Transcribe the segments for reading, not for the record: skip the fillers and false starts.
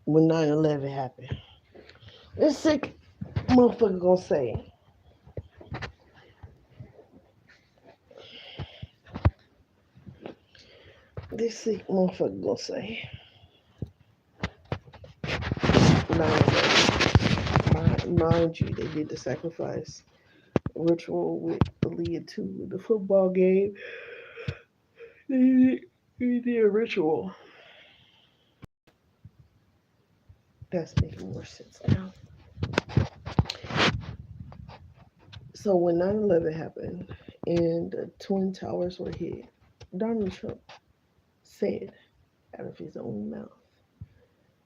when 9/11 happened. This sick motherfucker gonna say, this sick motherfucker gonna say, 9/11. Mind you, they did the sacrifice ritual with Aaliyah too. The football game, they did a ritual. That's making more sense now. So when 9/11 happened and the Twin Towers were hit, Donald Trump said out of his own mouth,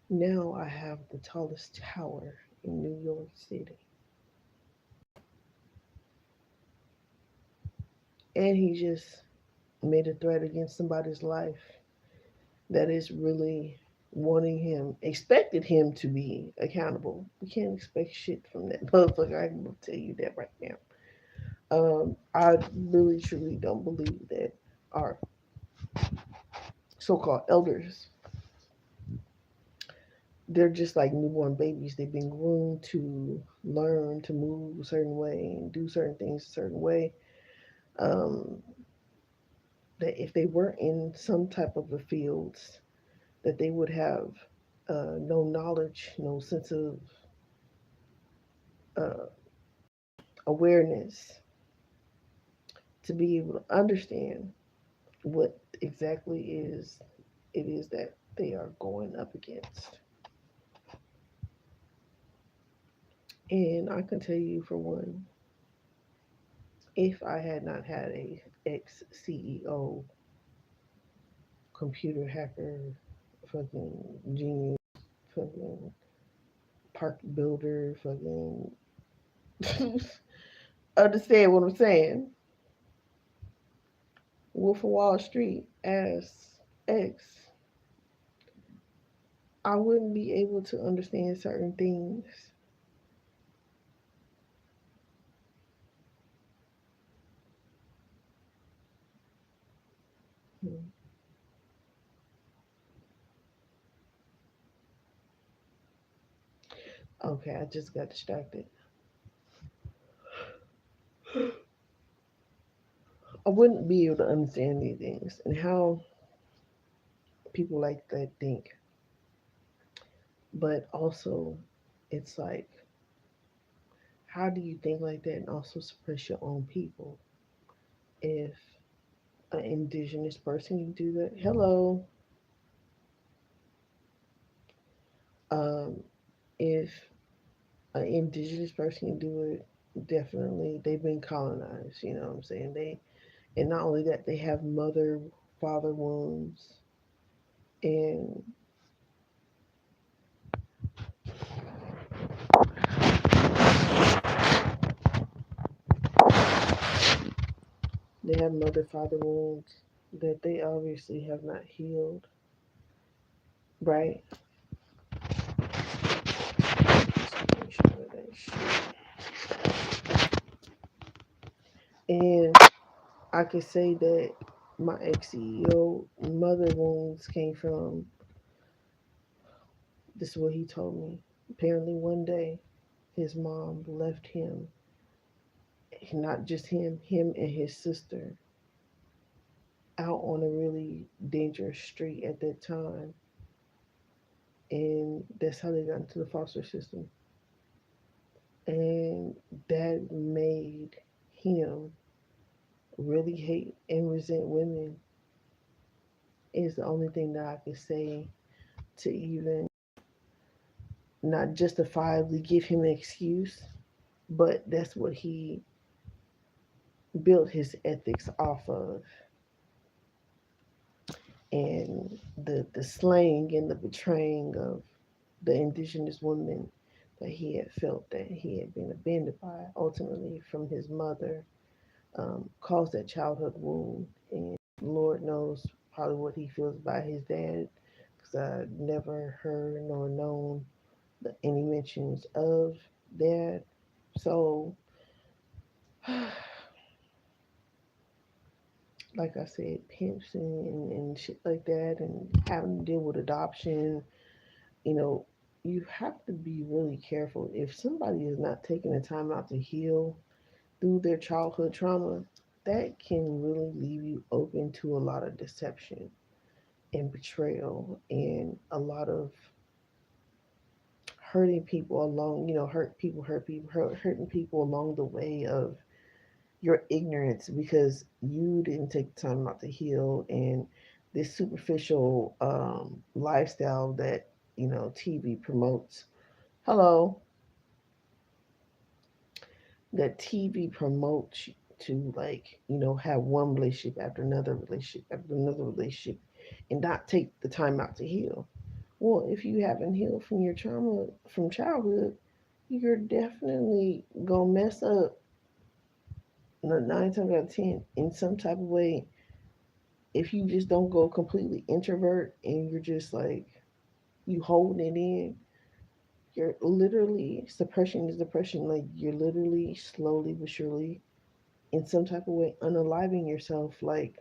now I have the tallest tower in New York City. And he just made a threat against somebody's life that is really wanting him, expected him to be accountable. We can't expect shit from that motherfucker. I can tell you that right now. I really truly don't believe that our so-called elders, they're just like newborn babies. They've been groomed to learn to move a certain way and do certain things a certain way. Um, that if they were in some type of a fields, that they would have no knowledge, no sense of uh, awareness to be able to understand what exactly it is that they are going up against. And I can tell you for one, if I had not had a ex CEO, computer hacker, fucking genius, fucking park builder, fucking understand what I'm saying? Wolf of Wall Street as X, I wouldn't be able to understand certain things. Hmm. Okay, I just got distracted. I wouldn't be able to understand these things and how people like that think. But also, it's like, how do you think like that and also suppress your own people? If an indigenous person can do that, hello. Um, if an indigenous person can do it, definitely they've been colonized. You know what I'm saying? And not only that, they have mother father wounds, and they have mother father wounds that they obviously have not healed, right? And I could say that my ex CEO mother wounds came from, this is what he told me. Apparently, one day his mom left him, not just him and his sister, out on a really dangerous street at that time. And that's how they got into the foster system. And that made him really hate and resent women, is the only thing that I could say to even not justifiably give him an excuse, but that's what he built his ethics off of. And the slaying and the betraying of the indigenous woman that he had felt that he had been abandoned by, ultimately from his mother, caused that childhood wound. And Lord knows probably what he feels about his dad, because I never heard nor known any mentions of that. So, like I said, pimps and shit like that, and having to deal with adoption, you know, you have to be really careful. If somebody is not taking the time out to heal through their childhood trauma, that can really leave you open to a lot of deception and betrayal and a lot of hurting people along, hurting people along the way of your ignorance because you didn't take the time out to heal and this superficial lifestyle that, TV promotes. Hello, that TV promotes to, like, have one relationship after another relationship after another relationship and not take the time out to heal. Well, if you haven't healed from your trauma from childhood, you're definitely gonna mess up 9 times out of 10 in some type of way. If you just don't go completely introvert and you're just like you holding it in, you're literally suppression is depression. Like you're literally slowly but surely in some type of way unaliving yourself. Like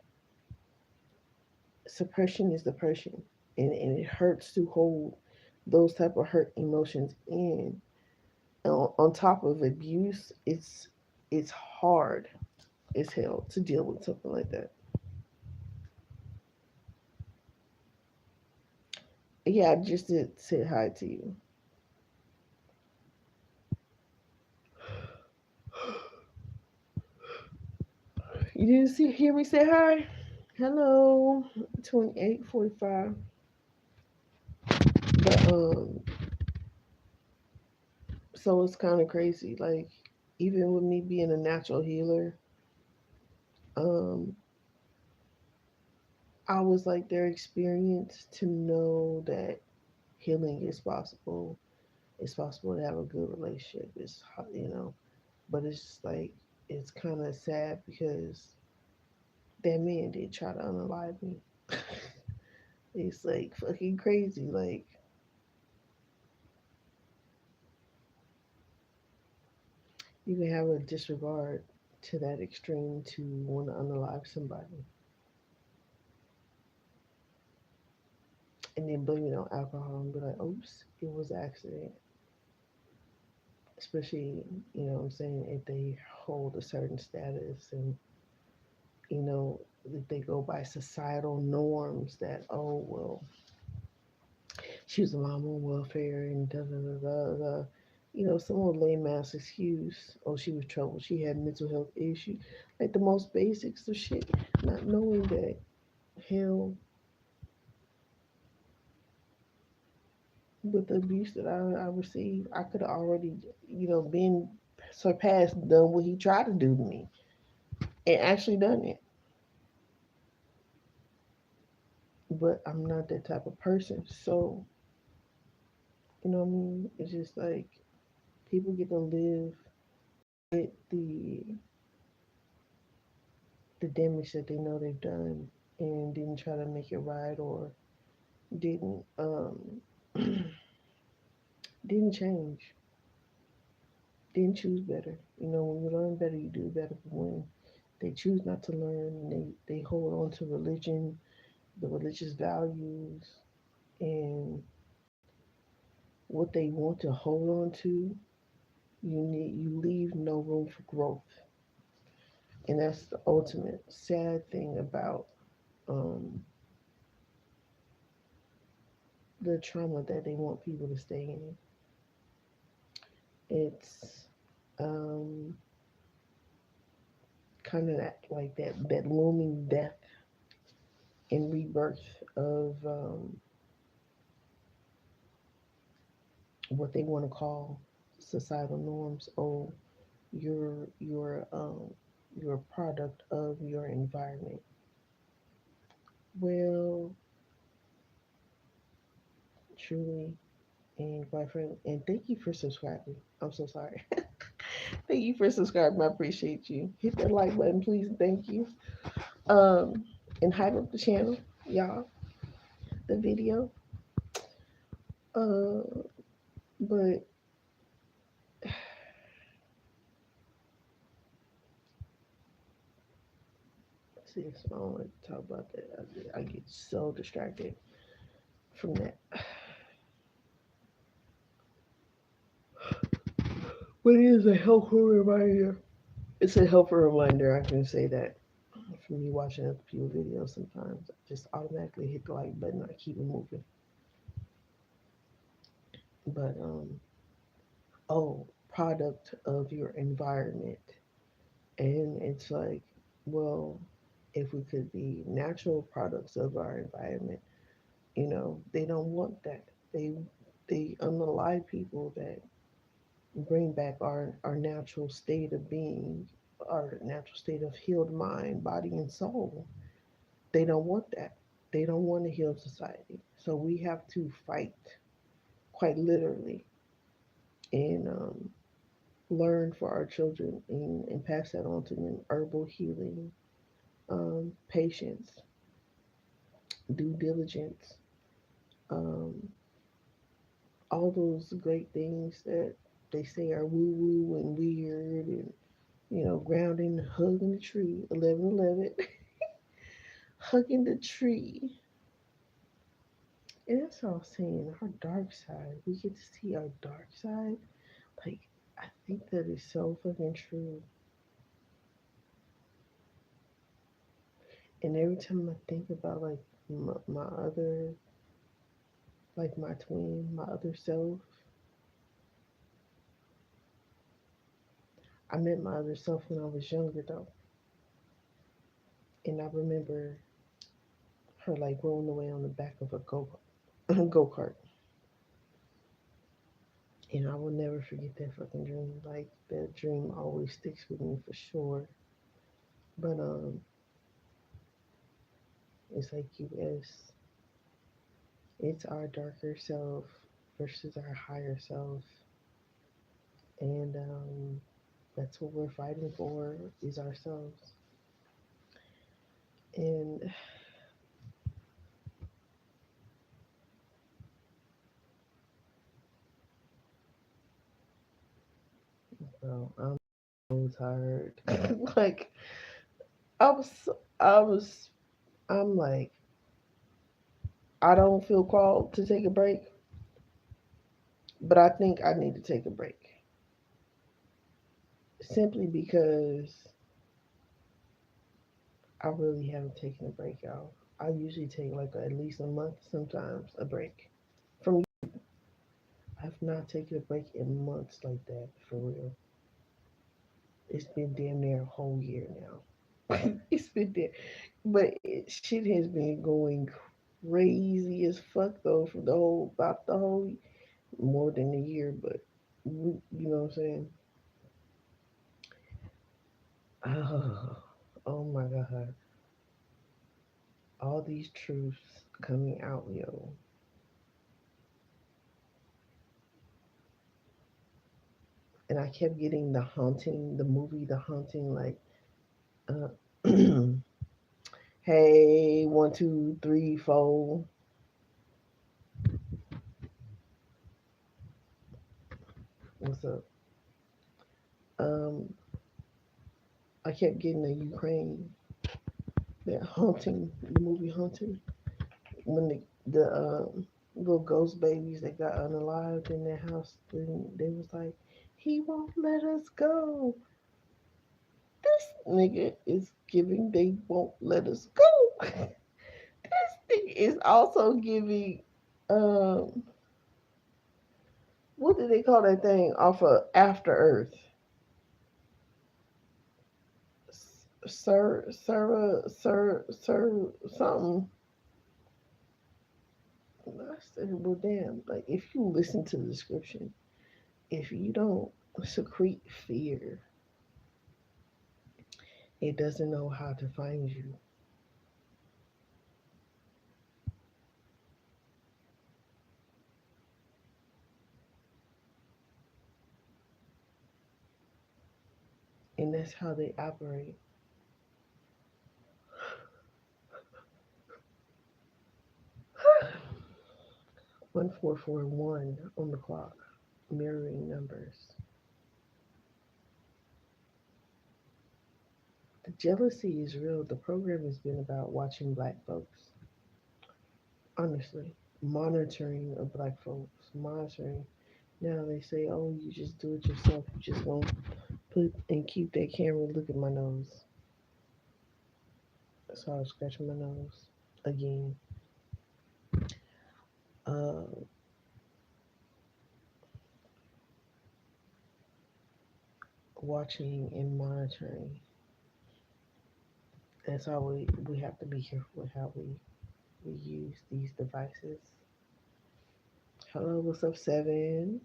suppression is depression, and it hurts to hold those type of hurt emotions in. On top of abuse, it's hard as hell to deal with something like that. Yeah, I just did say hi to you. You didn't hear me say hi? Hello, 28:45. But so it's kind of crazy. Like even with me being a natural healer, um, I was like their experience to know that healing is possible. It's possible to have a good relationship. But it's like it's kind of sad because that man did try to unalive me. It's like fucking crazy. Like you can have a disregard to that extreme to want to unalive somebody and then blame it on alcohol and be like, oops, it was an accident. Especially, what I'm saying, if they hold a certain status and, if they go by societal norms that, oh, well, she was a mom on welfare and da da da da da. Some old lame ass excuse. Oh, she was troubled. She had mental health issues. Like the most basics of shit. Not knowing that, hell, with the abuse that I received, I could have already, been surpassed, done what he tried to do to me, and actually done it. But I'm not that type of person. So, what I mean? It's just like people get to live with the damage that they know they've done and didn't try to make it right or didn't didn't change, didn't choose better. When you learn better, you do better. But when they choose not to learn and they hold on to religion, the religious values, and what they want to hold on to, you leave no room for growth. And that's the ultimate sad thing about um, the trauma that they want people to stay in. It's um, kind of that looming death and rebirth of what they want to call societal norms. Oh, you're a product of your environment. Well, truly, and quite frankly, and thank you for subscribing. I'm so sorry. Thank you for subscribing. I appreciate you. Hit that like button, please. Thank you. Um, and hype up the channel, y'all. The video. Uh, but see, I don't want to talk about that. I get so distracted from that. But it is a helpful reminder. It's a helpful reminder. I can say that for me watching other people's videos sometimes. I just automatically hit the like button. I keep it moving. But oh, product of your environment. And it's like, well, if we could be natural products of our environment, they don't want that. They unalive people that bring back our natural state of being, our natural state of healed mind, body, and soul. They don't want that. They don't want a healed society. So we have to fight quite literally and learn for our children and pass that on to them herbal healing, patience, due diligence, um, all those great things that they say are woo woo and weird and grounding, hugging the tree, 11:11, hugging the tree. And that's what I was saying. Our dark side, we get to see our dark side. Like, I think that is so fucking true. And every time I think about like my other, like my twin, my other self, I met my other self when I was younger though. And I remember her like rolling away on the back of a go kart. And I will never forget that fucking dream. Like that dream always sticks with me for sure. But it's like it's our darker self versus our higher self, and that's what we're fighting for is ourselves. And bro, I'm so tired. Like I was, I was, I'm like, I don't feel called to take a break, but I think I need to take a break simply because I really haven't taken a break, y'all. I usually take like at least a month, sometimes a break. From I've not taken a break in months like that for real. It's been damn near a whole year now. It's been there, but shit has been going crazy as fuck though for about the whole more than a year. But you know what I'm saying? Oh, oh my god, all these truths coming out, yo. And I kept getting the haunting, the movie, the haunting, like, uh, hey, one, two, three, four, what's up? Um, I kept getting the Ukraine, that haunting, the movie haunting, when the little ghost babies that got unalived in their house, and they was like, he won't let us go. This nigga is giving, they won't let us go. This thing is also giving, um, what do they call that thing off of After Earth? Sir, something. I said, well, damn. Like, if you listen to the description, if you don't secrete fear, it doesn't know how to find you. And that's how they operate. 1441 on the clock, mirroring numbers. The jealousy is real. The program has been about watching black folks, honestly, monitoring of black folks, monitoring. Now they say, oh, you just do it yourself. You just gonna put and keep that camera. Look at my nose. So I was scratching my nose again. Uh, Watching and monitoring. That's how we have to be careful with how we use these devices. Hello, what's up, Seven?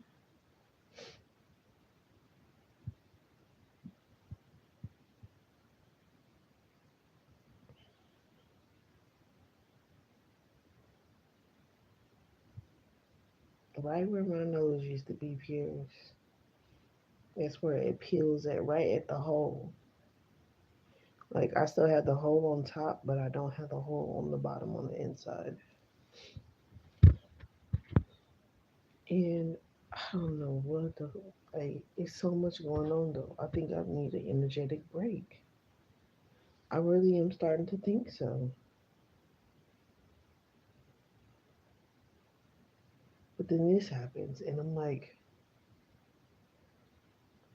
Right where my nose used to be pierced. That's where it peels at, right at the hole. Like I still have the hole on top, but I don't have the hole on the bottom on the inside. And I don't know what the like. It's so much going on though. I think I need an energetic break. I really am starting to think so. But then this happens, and I'm like,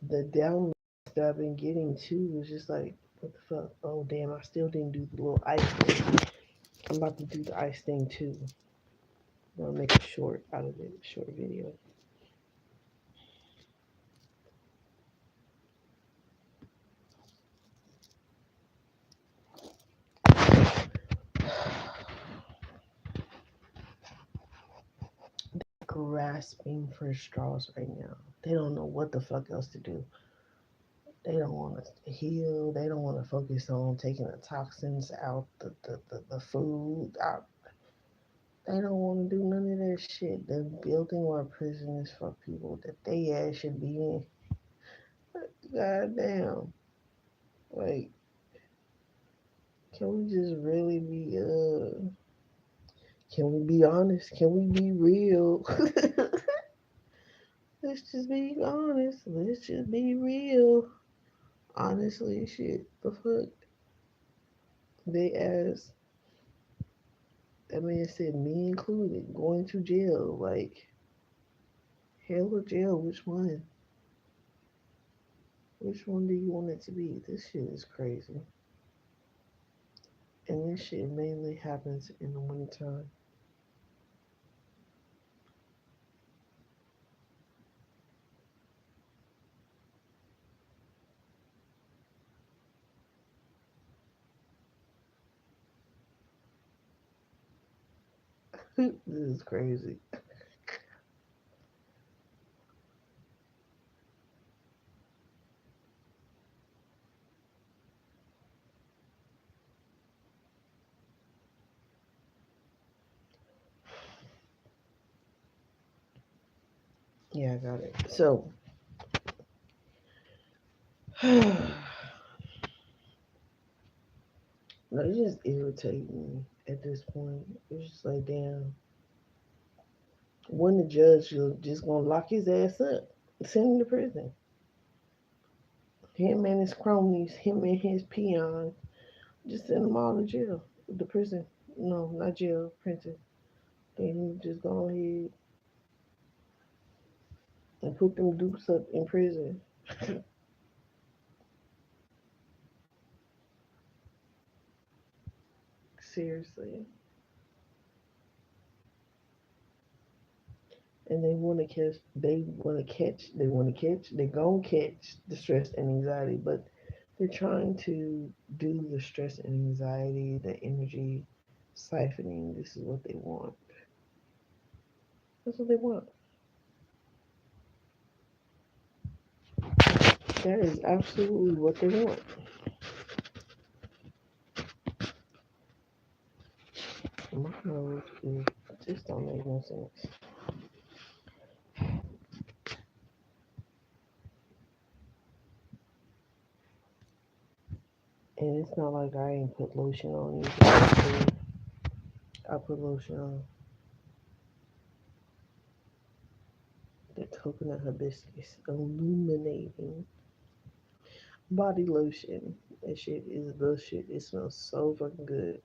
the downloads that I've been getting too is just like, what the fuck? Oh damn! I still didn't do the little ice thing. I'm about to do the ice thing too. I'm gonna make a short out of it, a short video. Grasping for straws right now. They don't know what the fuck else to do. They don't want to heal. They don't want to focus on taking the toxins out, the food out. They don't want to do none of that shit. The building or prison is for people that they ass should be in. God damn. Like, can we just really be, can we be honest? Can we be real? Let's just be honest. Let's just be real. Honestly, shit. The fuck? They asked, that man said, me included, going to jail. Like, hell or jail, which one? Which one do you want it to be? This shit is crazy. And this shit mainly happens in the wintertime. This is crazy. Yeah, I got it. So, no, it just irritates me at this point. It's just like, damn, when the judge just gonna lock his ass up, send him to prison. Him and his cronies, him and his peons, just send them all to jail, the prison. No, not jail, prison. Then just go ahead and put them dupes up in prison. Seriously. And they want to catch, they gonna catch the stress and anxiety, but they're trying to do the stress and anxiety, the energy siphoning. This is what they want. That's what they want. That is absolutely what they want. My nose is just don't make no sense. And it's not like I ain't put lotion on either. I put lotion on. The coconut hibiscus illuminating body lotion. That shit is the shit. It smells so fucking good.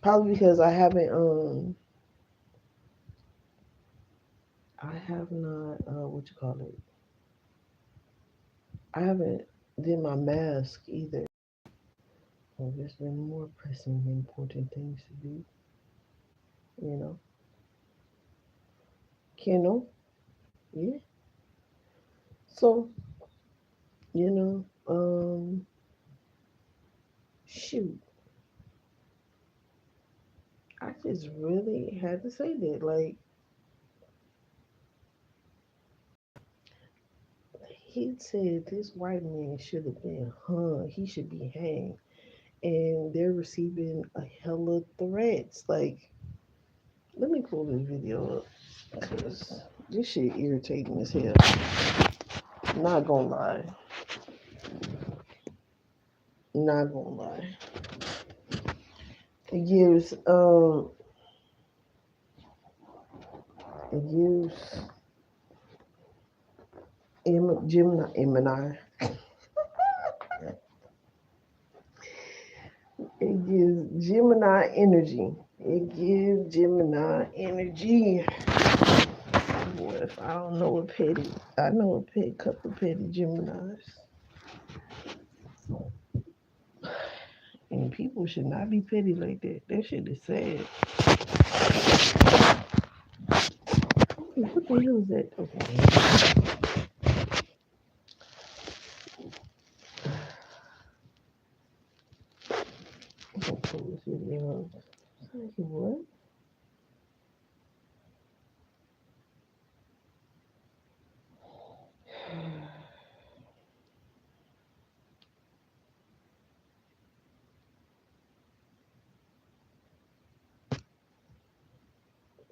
Probably because I have not what you call it. I haven't did my mask either. So there's been more pressing, important things to do. You know, Kendall. Yeah. So you know, shoot, I just really had to say that. Like he said, this white man should have been hung. He should be hanged, and they're receiving a hella threats. Like, let me pull this video up because this shit irritating as hell. Not gonna lie. Not gonna lie. It gives it gives Gemini. It gives Gemini energy. It gives Gemini energy. What if I don't know a petty? I know a couple petty Geminis. And people should not be petty like that. That shit is sad. What the hell is that? Okay. I'm gonna pull this video up. What?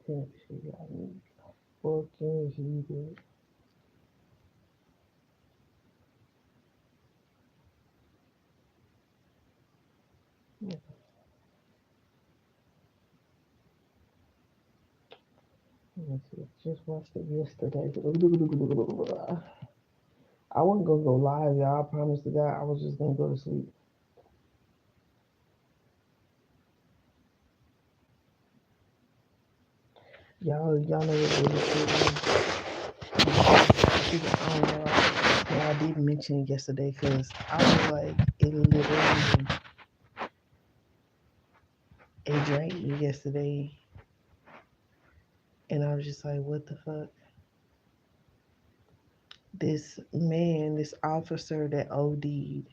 That shit got me fucking heated. Let's see. Just watched it yesterday. I wasn't gonna go live, y'all. I promise to God, I was just gonna go to sleep. Y'all know what really true. I don't know. I did mention it yesterday because I was like, it literally, it drank me yesterday, and I was just like, what the fuck? This man, this officer that OD'd, he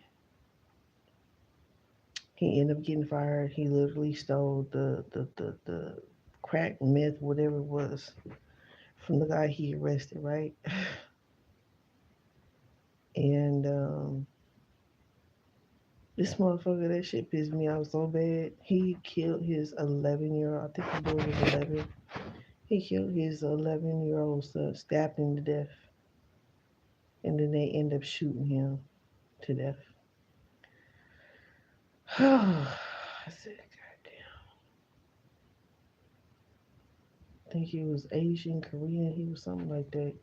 ended up getting fired. He literally stole the crack meth, whatever it was, from the guy he arrested, right? And this motherfucker, that shit pissed me off so bad. He killed his 11-year-old. I think the boy was 11. He killed his 11-year-old son, stabbed him to death, and then they end up shooting him to death. I said, goddamn. I think he was Asian, Korean. He was something like that.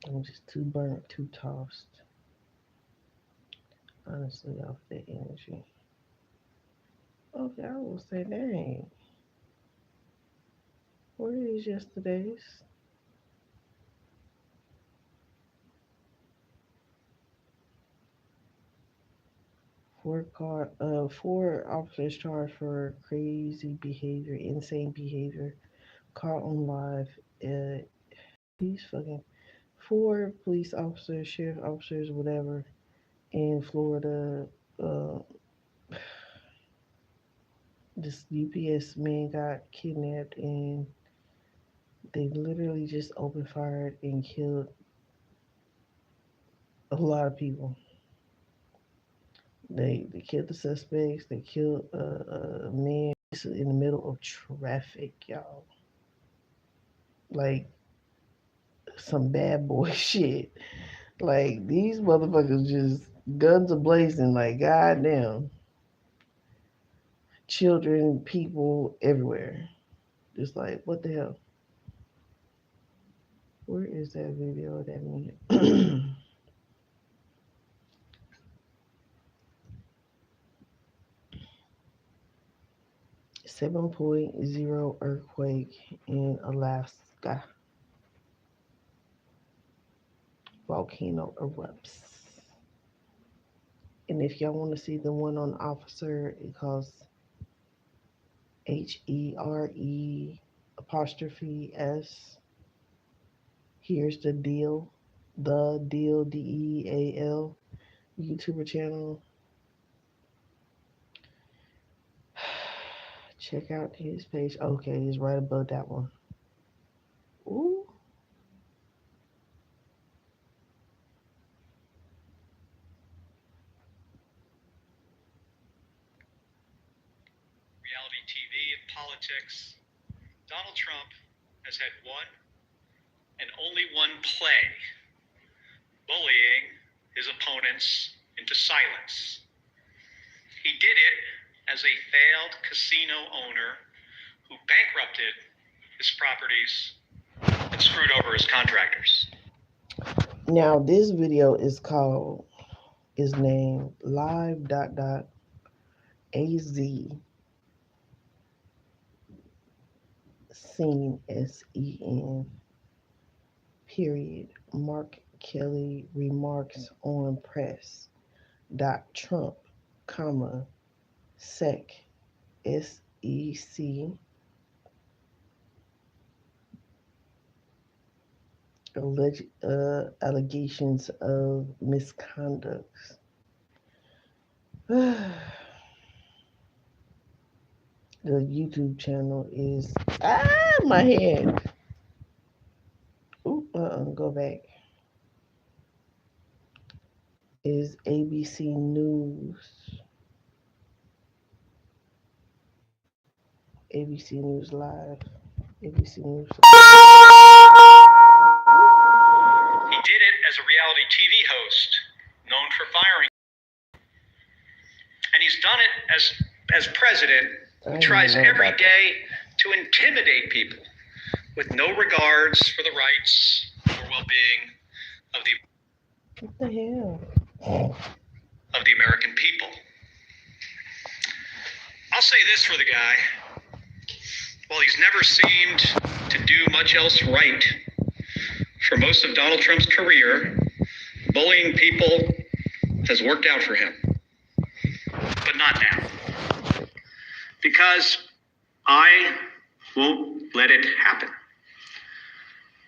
I'm just too burnt, too tossed. Honestly, off that energy. Okay, I will say, dang. Where is yesterday's? Four officers charged for crazy behavior, insane behavior, caught on live. These fucking four police officers, sheriff officers, whatever, in Florida. Uh, this UPS man got kidnapped, and they literally just opened fire and killed a lot of people. They killed the suspects. They killed a man in the middle of traffic, y'all. Like some bad boy shit. Like these motherfuckers just guns are blazing. Like goddamn, children, people everywhere. Just like what the hell? Where is that video of that man? 7.0 earthquake in Alaska. Volcano erupts. And if y'all want to see the one on Officer, it calls HERE''S. Here's the Deal. The Deal, DEAL. YouTuber channel. Check out his page. Okay, it's right above that one. Ooh. Reality TV and politics. Donald Trump has had one and only one play: bullying his opponents into silence. He did it as a failed casino owner who bankrupted his properties and screwed over his contractors. Now this video is named live.az scene SEN period Mark Kelly remarks on press Trump comma sec SEC allegations of misconduct. The YouTube channel is my head. Go back. Is ABC News. ABC News Live. ABC News. He did it as a reality TV host, known for firing. And he's done it as president, who tries every day to intimidate people with no regards for the rights or well-being of the What the hell? Of the American people. I'll say this for the guy. While he's never seemed to do much else right, for most of Donald Trump's career, bullying people has worked out for him. But not now. Because I won't let it happen.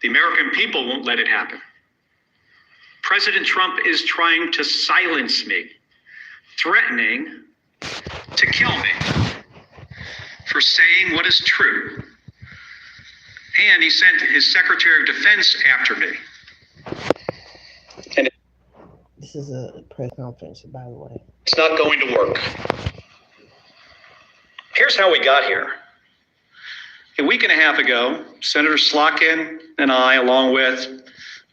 The American people won't let it happen. President Trump is trying to silence me, threatening to kill me for saying what is true. And he sent his Secretary of Defense after me. And this is a press conference, by the way. It's not going to work. Here's how we got here. A week and a half ago, Senator Slotkin and I, along with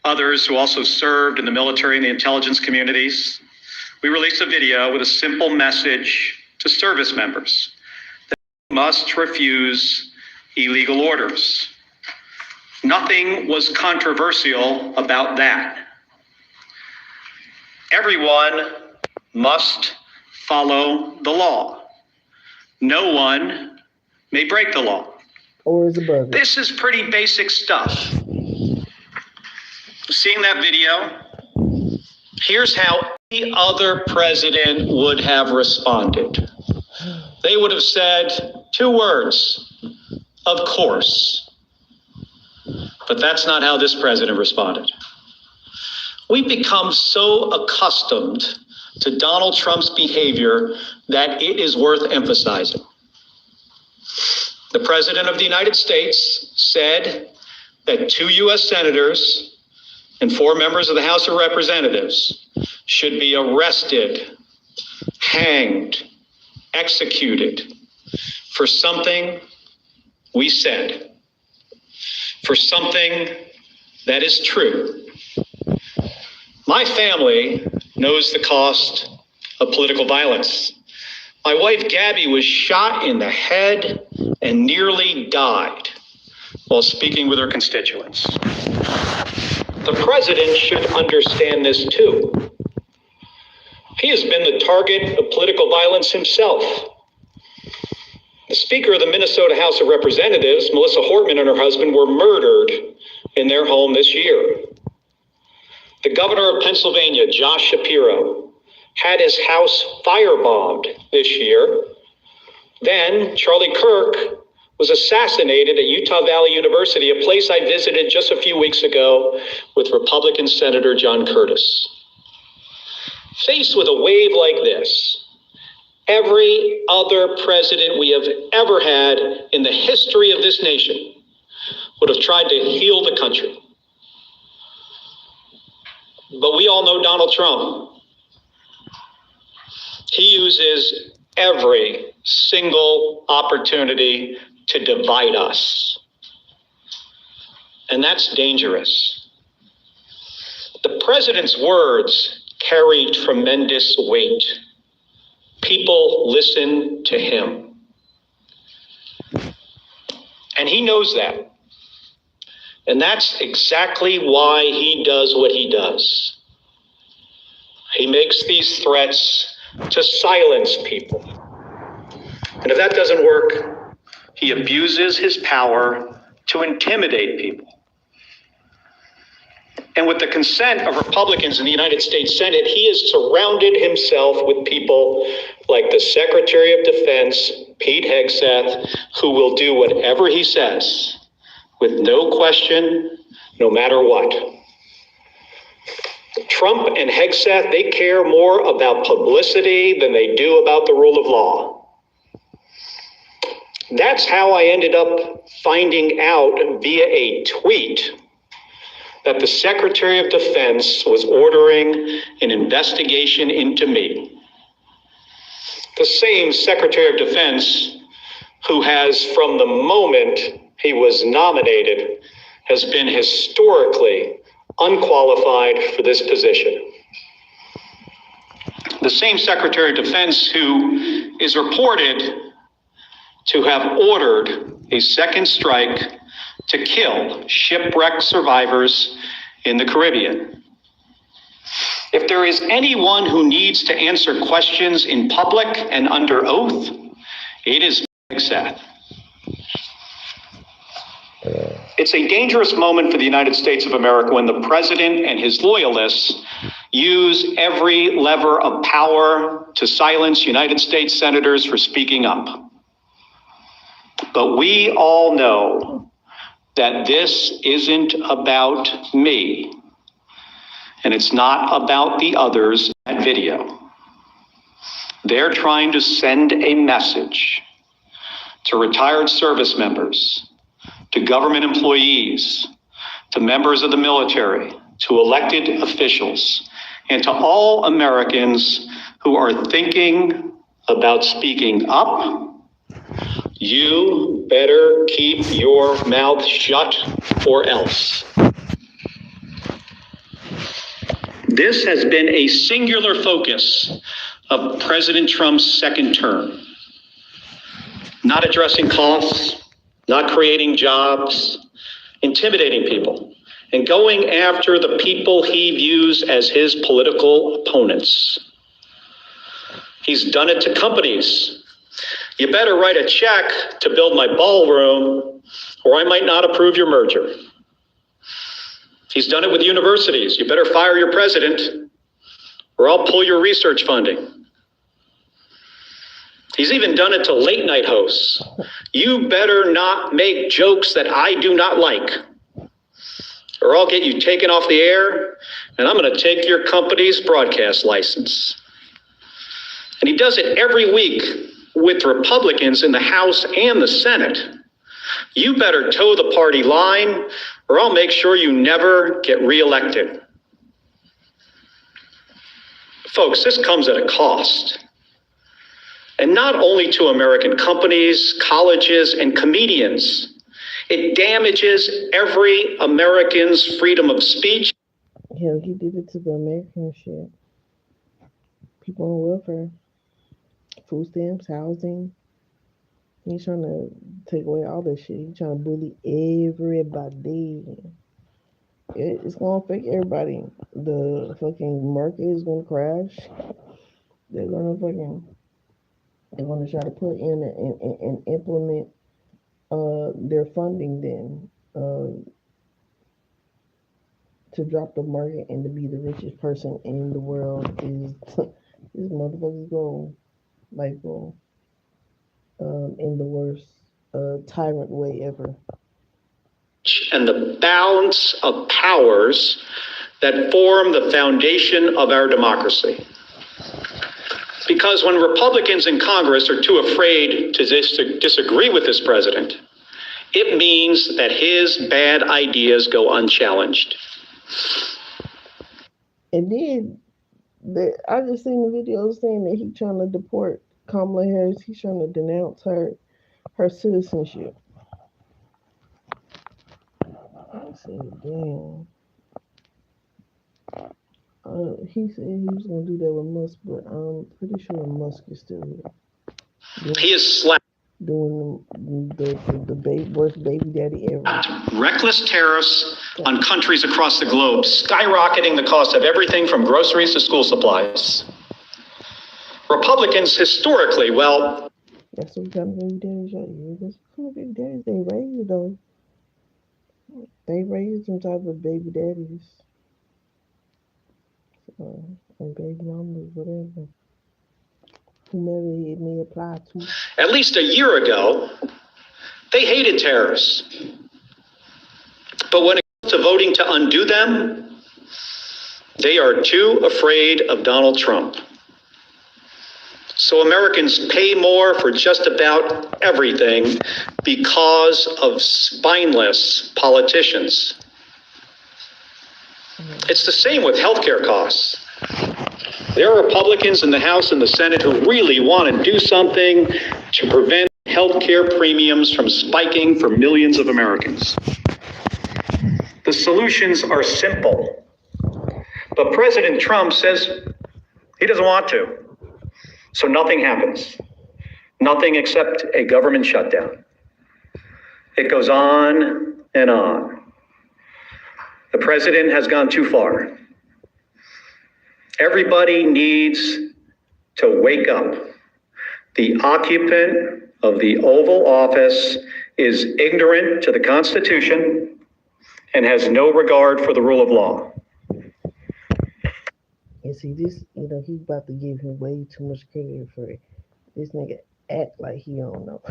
others who also served in the military and the intelligence communities, we released a video with a simple message to service members that they must refuse illegal orders. Nothing was controversial about that. Everyone must follow the law. No one may break the law. Or is a burger. This is pretty basic stuff. Seeing that video, here's how any other president would have responded. They would have said 2 words: of course. But that's not how this president responded. We've become so accustomed to Donald Trump's behavior that it is worth emphasizing. The President of the United States said that 2 U.S. senators and 4 members of the House of Representatives should be arrested, hanged, executed for something we said, for something that is true. My family knows the cost of political violence. My wife, Gabby, was shot in the head and nearly died while speaking with her constituents. The president should understand this too. He has been the target of political violence himself. The Speaker of the Minnesota House of Representatives, Melissa Hortman, and her husband were murdered in their home this year. The governor of Pennsylvania, Josh Shapiro, had his house firebombed this year. Then Charlie Kirk was assassinated at Utah Valley University, a place I visited just a few weeks ago with Republican Senator John Curtis. Faced with a wave like this, every other president we have ever had in the history of this nation would have tried to heal the country. But we all know Donald Trump. He uses every single opportunity to divide us. And that's dangerous. The president's words carry tremendous weight. People listen to him. And he knows that. And that's exactly why he does what he does. He makes these threats to silence people. And if that doesn't work, he abuses his power to intimidate people. And with the consent of Republicans in the United States Senate, he has surrounded himself with people like the Secretary of Defense, Pete Hegseth, who will do whatever he says with no question, no matter what. Trump and Hegseth, they care more about publicity than they do about the rule of law. That's how I ended up finding out via a tweet that the Secretary of Defense was ordering an investigation into me. The same Secretary of Defense who has, from the moment he was nominated, has been historically unqualified for this position. The same Secretary of Defense who is reported to have ordered a second strike to kill shipwreck survivors in the Caribbean. If there is anyone who needs to answer questions in public and under oath, it is Hegseth. It's a dangerous moment for the United States of America when the president and his loyalists use every lever of power to silence United States senators for speaking up. But we all know that this isn't about me, and it's not about the others in that video. They're trying to send a message to retired service members, to government employees, to members of the military, to elected officials, and to all Americans who are thinking about speaking up. You better keep your mouth shut or else. This has been a singular focus of President Trump's second term. Not addressing costs, not creating jobs, intimidating people, and going after the people he views as his political opponents. He's done it to companies. You better write a check to build my ballroom, or I might not approve your merger. He's done it with universities. You better fire your president, or I'll pull your research funding. He's even done it to late night hosts. You better not make jokes that I do not like, or I'll get you taken off the air, and I'm going to take your company's broadcast license. And he does it every week with Republicans in the House and the Senate. You better toe the party line, or I'll make sure you never get reelected. Folks, this comes at a cost. And not only to American companies, colleges, and comedians. It damages every American's freedom of speech. Hell, he did it to the American shit. People on welfare. Food stamps, housing. He's trying to take away all this shit. He's trying to bully everybody. It's going to affect everybody. The fucking market is going to crash. They're going to fucking They want to try to put in and implement their funding then to drop the market and to be the richest person in the world is this motherfucker's goal, like goal, in the worst tyrant way ever. And the balance of powers that form the foundation of our democracy. Because when Republicans in Congress are too afraid to disagree with this president, it means that his bad ideas go unchallenged. And then I just seen the video saying that he's trying to deport Kamala Harris. He's trying to denounce her citizenship. I said, damn. He said he was going to do that with Musk, but I'm pretty sure Musk is still here. He is slapped. Doing the worst baby daddy ever. Reckless tariffs on countries across the globe, skyrocketing the cost of everything from groceries to school supplies. Republicans historically, well... That's what kind of baby daddies are. That's what kind of baby daddies they raised, though. They raised some type of baby daddies. And baby mamas, whatever. Whomever it may apply to. At least a year ago, they hated tariffs. But when it comes to voting to undo them, they are too afraid of Donald Trump. So Americans pay more for just about everything because of spineless politicians. It's the same with healthcare costs. There are Republicans in the House and the Senate who really want to do something to prevent healthcare premiums from spiking for millions of Americans. The solutions are simple, but President Trump says he doesn't want to. So nothing happens. Nothing except a government shutdown. It goes on and on. The president has gone too far. Everybody needs to wake up. The occupant of the Oval Office is ignorant to the Constitution and has no regard for the rule of law. And see, this, he's about to give him way too much credit for it. This nigga act like he don't know.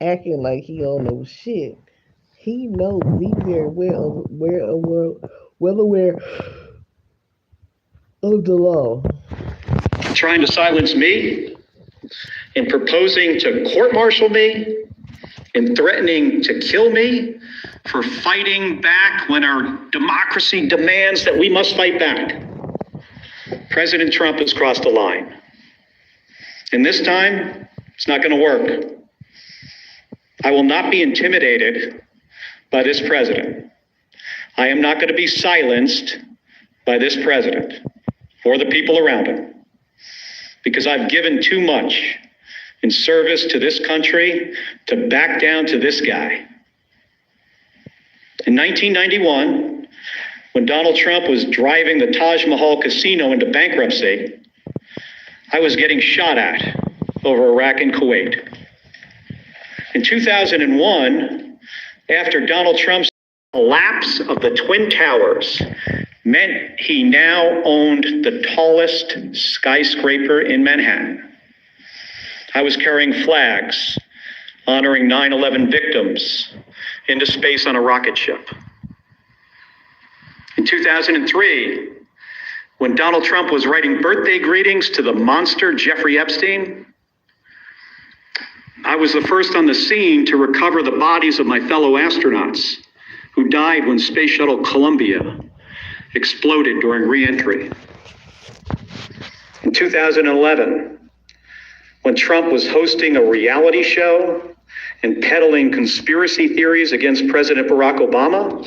Acting like he don't know shit. He knows, he very well aware of the law. Trying to silence me, and proposing to court-martial me, and threatening to kill me for fighting back when our democracy demands that we must fight back. President Trump has crossed the line. And this time, it's not going to work. I will not be intimidated by this president. I am not going to be silenced by this president or the people around him, because I've given too much in service to this country to back down to this guy. In 1991, when Donald Trump was driving the Taj Mahal casino into bankruptcy, I was getting shot at over Iraq and Kuwait. In 2001, after Donald Trump's collapse of the Twin Towers meant he now owned the tallest skyscraper in Manhattan, I was carrying flags honoring 9/11 victims into space on a rocket ship. In 2003, when Donald Trump was writing birthday greetings to the monster Jeffrey Epstein, I was the first on the scene to recover the bodies of my fellow astronauts who died when Space Shuttle Columbia exploded during re-entry. In 2011, when Trump was hosting a reality show and peddling conspiracy theories against President Barack Obama,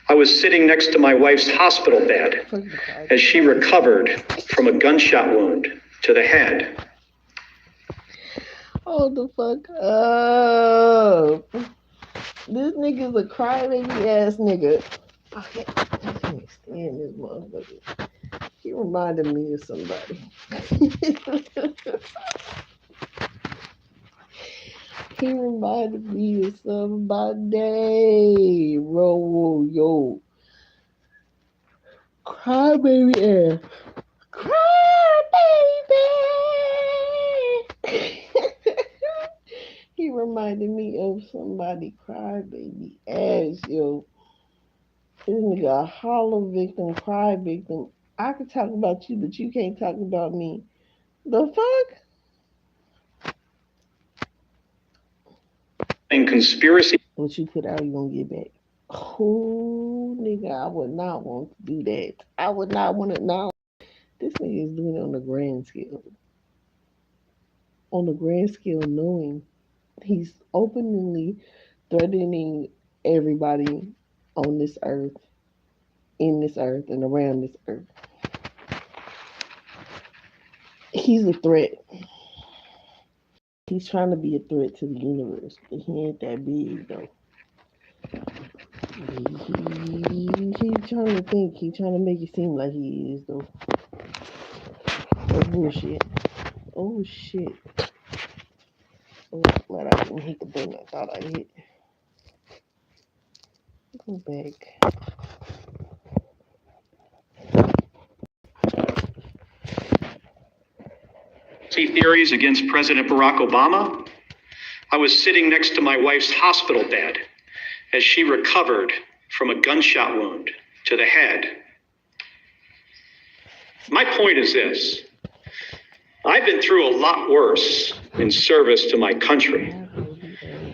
I was sitting next to my wife's hospital bed as she recovered from a gunshot wound to the head. Hold the fuck up. This nigga's a crybaby ass nigga. I can't stand this motherfucker. He reminded me of somebody. He reminded me of some of my name. Whoa, yo. Cry baby air. Cry baby. He reminded me of somebody cry baby ass, yo. This nigga a hollow victim, cry victim. I could talk about you, but you can't talk about me. The fuck? And conspiracy. What you put out, you gonna get back. Oh, nigga, I would not want to do that. I would not want to. Now, this nigga is doing it on the grand scale. On the grand scale, knowing he's openly threatening everybody on this earth, in this earth, and around this earth. He's a threat. He's trying to be a threat to the universe, but he ain't that big though. He's trying to think. He's trying to make it seem like he is though. That's bullshit. Oh shit. Oh, glad I didn't hit the button I thought I hit. Go back. Theories against President Barack Obama. I was sitting next to my wife's hospital bed as she recovered from a gunshot wound to the head. My point is this. I've been through a lot worse in service to my country.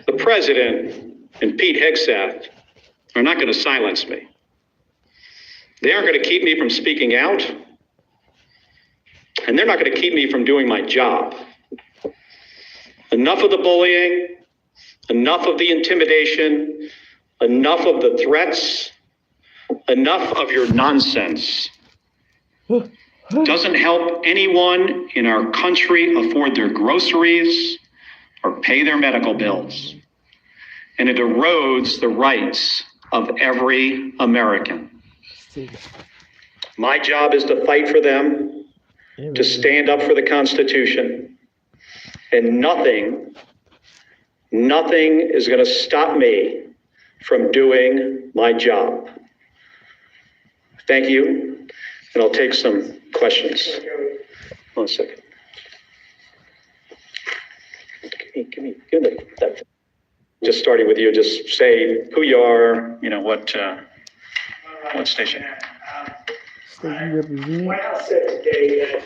The president and Pete Hegseth are not going to silence me. They aren't going to keep me from speaking out, and they're not going to keep me from doing my job. Enough of the bullying, enough of the intimidation, enough of the threats, enough of your nonsense. Doesn't help anyone in our country afford their groceries or pay their medical bills. And it erodes the rights of every American. My job is to fight for them, to stand up for the Constitution. And nothing is going to stop me from doing my job. Thank you, and I'll take some questions. 1 second. Give me that. Just starting with you, just say who you are, what station. State you represent. White House said today that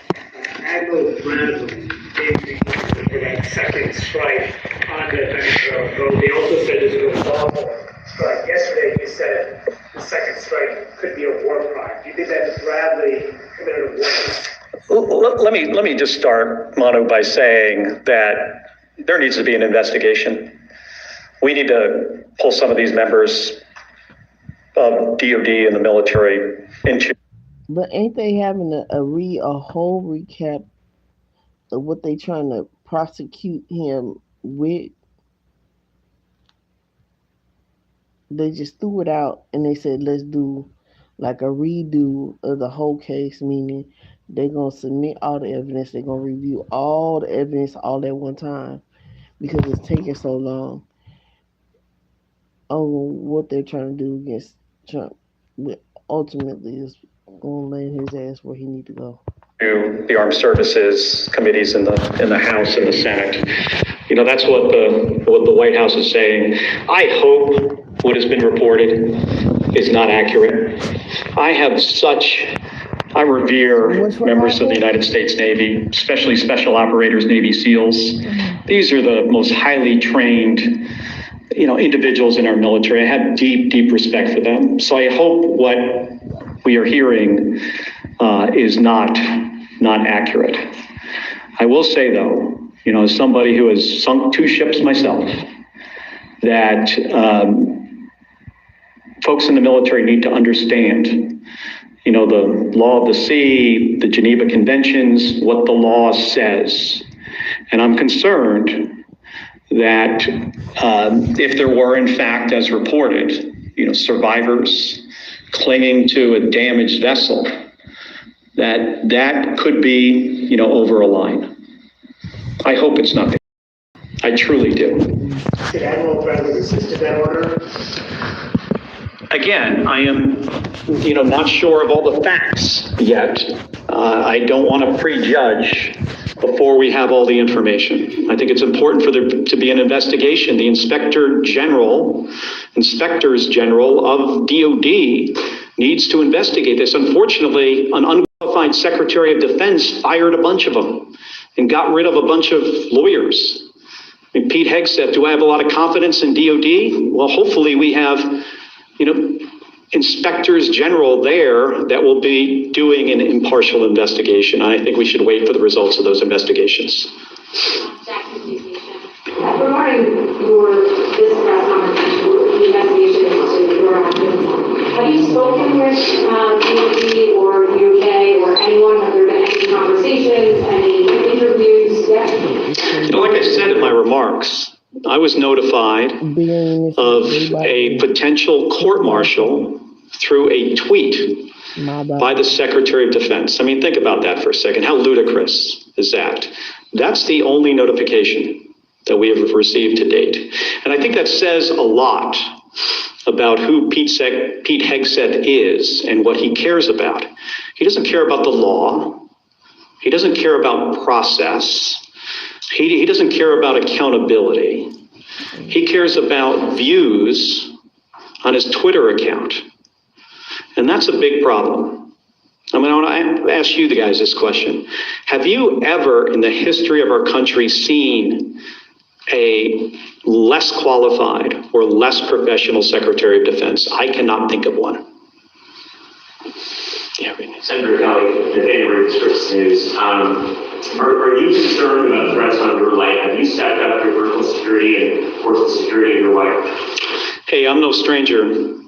Admiral Branson gave the order for that second strike on the Venezuela road. They also said there's a lawful strike. Yesterday, you said the second strike could be a war crime. Do you think that Bradley committed a war crime? Let me just start, Manu, by saying that there needs to be an investigation. We need to pull some of these members of DOD and the military into. But ain't they having a whole recap of what they trying to prosecute him with? They just threw it out and they said, let's do like a redo of the whole case, meaning they're going to submit all the evidence. They're going to review all the evidence all at one time because it's taking so long on what they're trying to do against Trump. But ultimately, it's going to land his ass where he need to go. The armed services committees in the House and the Senate. That's what the White House is saying. I hope what has been reported is not accurate. I revere members of the United States Navy, especially Special Operators, Navy SEALs. These are the most highly trained, individuals in our military. I have deep respect for them. So I hope what we are hearing is not accurate. I will say though, as somebody who has sunk 2 ships myself, that folks in the military need to understand, the law of the sea, the Geneva Conventions, what the law says. And I'm concerned that if there were, in fact, as reported, survivors clinging to a damaged vessel, that could be, over a line. I hope it's not. I truly do. Did Admiral Bradley resist that order? Again, I am, not sure of all the facts yet. I don't want to prejudge before we have all the information. I think it's important for there to be an investigation. The Inspectors General of DOD needs to investigate this. Unfortunately, an unqualified Secretary of Defense fired a bunch of them and got rid of a bunch of lawyers. I mean, Pete Hegseth, do I have a lot of confidence in DOD? Well, hopefully we have, Inspectors General there that will be doing an impartial investigation. I think we should wait for the results of those investigations. Regarding this press conference, the investigation into your actions, have you spoken with DOD or DOJ or anyone? Have there been any conversations, any interviews yet? Like I said in my remarks, I was notified of a potential court-martial through a tweet by the Secretary of Defense. I mean, think about that for a second. How ludicrous is that? That's the only notification that we have received to date. And I think that says a lot about who Pete Hegseth is and what he cares about. He doesn't care about the law. He doesn't care about process. He doesn't care about accountability. He cares about views on his Twitter account. And that's a big problem. I want to ask you guys this question. Have you ever in the history of our country seen a less qualified or less professional Secretary of Defense? I cannot think of one. Yeah, Senator Kelly, the Daily Research News. Are you concerned about threats on your life? Have you stepped up your personal security and personal security of your wife? Hey, I'm no stranger.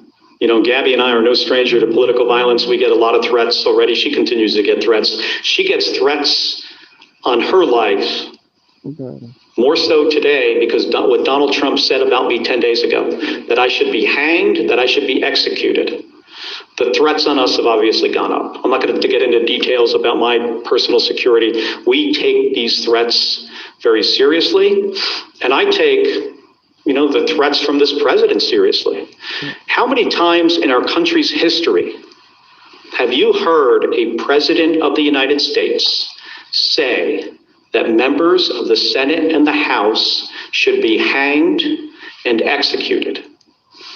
Gabby and I are no stranger to political violence. We get a lot of threats already. She continues to get threats. She gets threats on her life. More so today because what Donald Trump said about me 10 days ago, that I should be hanged, that I should be executed. The threats on us have obviously gone up. I'm not going to get into details about my personal security. We take these threats very seriously, and I take, the threats from this president seriously. How many times in our country's history have you heard a president of the United States say that members of the Senate and the House should be hanged and executed?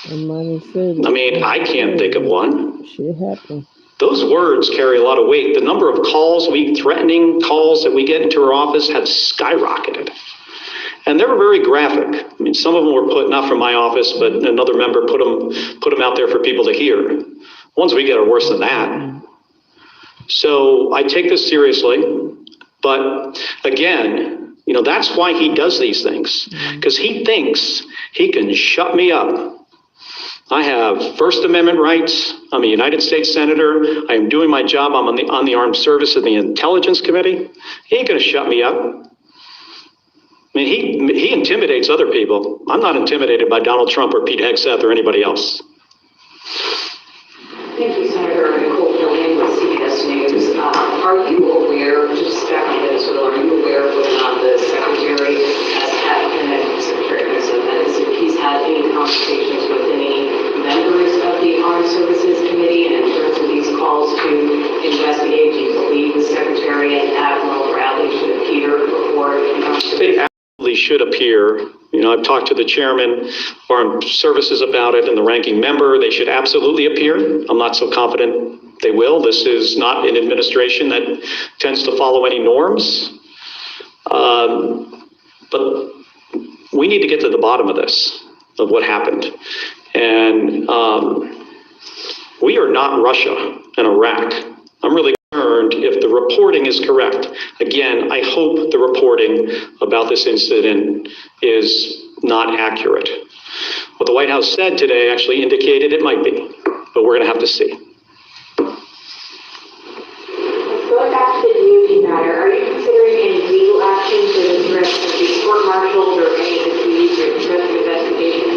I mean, I can't think of one. Shit happened. Those words carry a lot of weight. The number of threatening calls that we get into our office have skyrocketed. And they were very graphic. I mean, some of them were put, not from my office, but another member put them out there for people to hear. The ones we get are worse than that. So I take this seriously. But again, that's why he does these things. Because he thinks he can shut me up. I have First Amendment rights. I'm a United States Senator. I am doing my job. I'm on the Armed Services and the Intelligence Committee. He ain't going to shut me up. I mean, he intimidates other people. I'm not intimidated by Donald Trump or Pete Hegseth or anybody else. Thank you, Senator Nicole Killian with CBS News. Are you aware, just back on Venezuela, are you aware of whether or not the Secretary has had, if he's had any conversations with any members of the Armed Services Committee and in terms of these calls to investigate? Do you believe the Secretary and Admiral Bradley should appear before They absolutely should appear. I've talked to the chairman of Armed Services about it and the ranking member. They should absolutely appear. I'm not so confident they will. This is not an administration that tends to follow any norms. But we need to get to the bottom of this, of what happened. And we are not Russia and Iraq. I'm really concerned if the reporting is correct. Again, I hope the reporting about this incident is not accurate. What the White House said today actually indicated it might be, but we're going to have to see. Going back to the DOD matter, are you considering any legal action to address the court-martialed or any of the fees or address the investigation?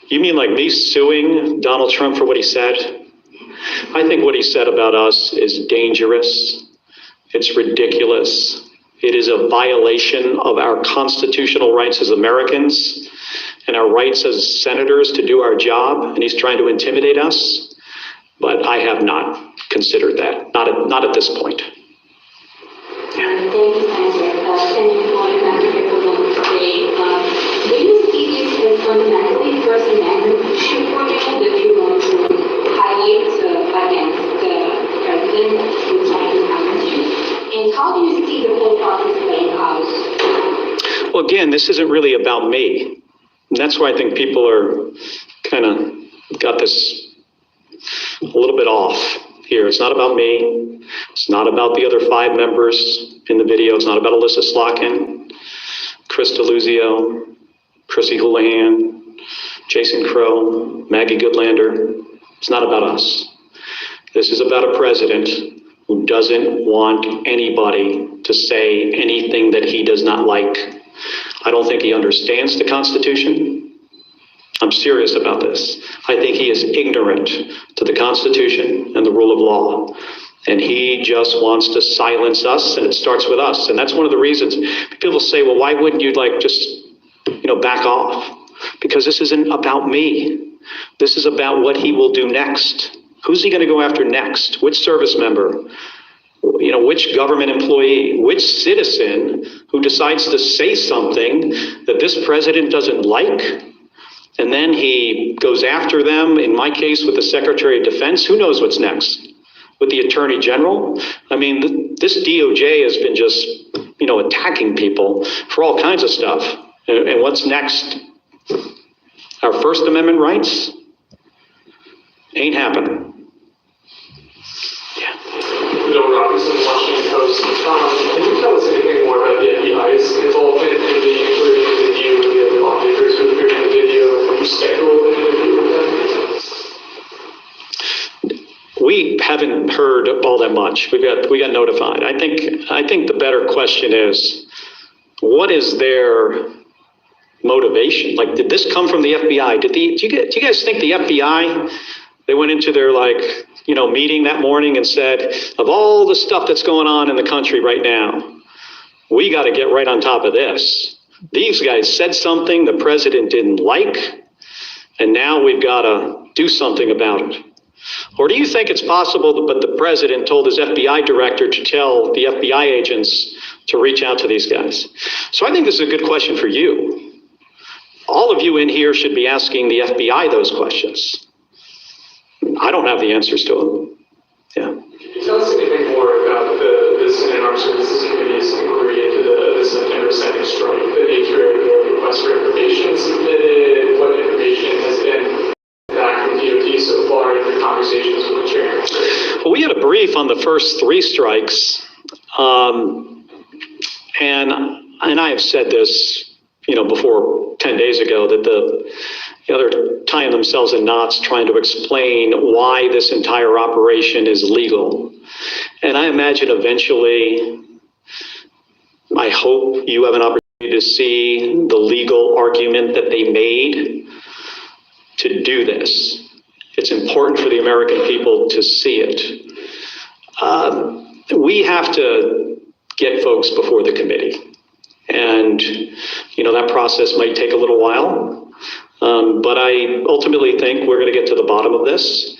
You mean like me suing Donald Trump for what he said? I think what he said about us is dangerous. It's ridiculous. It is a violation of our constitutional rights as Americans and our rights as senators to do our job, and he's trying to intimidate us. But I have not considered that, not at this point. Thank you, Senator. Senator Monica, do you see this as fundamentally First Amendment issue for you that you want to highlight against the president who's trying to challenge you? And how do you see the whole process playing out? Well, again, this isn't really about me. And that's why I think people are kind of got this a little bit off here. It's not about me. It's not about the other 5 members in the video. It's not about Alyssa Slotkin, Chris DeLuzio, Chrissy Houlihan, Jason Crow, Maggie Goodlander. It's not about us. This is about a president who doesn't want anybody to say anything that he does not like. I don't think he understands the Constitution. I'm serious about this. I think he is ignorant to the Constitution and the rule of law. And he just wants to silence us, and it starts with us. And that's one of the reasons people say, well, why wouldn't you back off? Because this isn't about me. This is about what he will do next. Who's he going to go after next? Which service member? Which government employee? Which citizen who decides to say something that this president doesn't like? And then he goes after them, in my case, with the Secretary of Defense. Who knows what's next? With the Attorney General? I mean, this DOJ has been just, attacking people for all kinds of stuff. And what's next? Our First Amendment rights? Ain't happening. Yeah. Bill Robinson, Washington Post. Can you tell us anything more about the FBI's involvement in the inquiry into you and the other lawmakers who appeared in the video? Were you scheduled an interview with them? We haven't heard all that much. We got notified. I think the better question is, what is their motivation? Like, did this come from the FBI? Do you guys think the FBI, they went into their meeting that morning and said, of all the stuff that's going on in the country right now, we got to get right on top of this. These guys said something the president didn't like, and now we've got to do something about it. Or do you think it's possible that the president told his FBI director to tell the FBI agents to reach out to these guys? So I think this is a good question for you. All of you in here should be asking the FBI those questions. I don't have the answers to them. Yeah. Can you tell us anything more about the Senate Armed Services Committee's inquiry into the September 2nd strike, the nature of the request for information submitted, what information has been back from DOD so far in your conversations with the chairman? Well, we had a brief on the first 3 strikes, and I have said this, before 10 days ago, that they're tying themselves in knots trying to explain why this entire operation is legal. And I imagine eventually, I hope you have an opportunity to see the legal argument that they made to do this. It's important for the American people to see it. We have to get folks before the committee. And, that process might take a little while. But I ultimately think we're going to get to the bottom of this.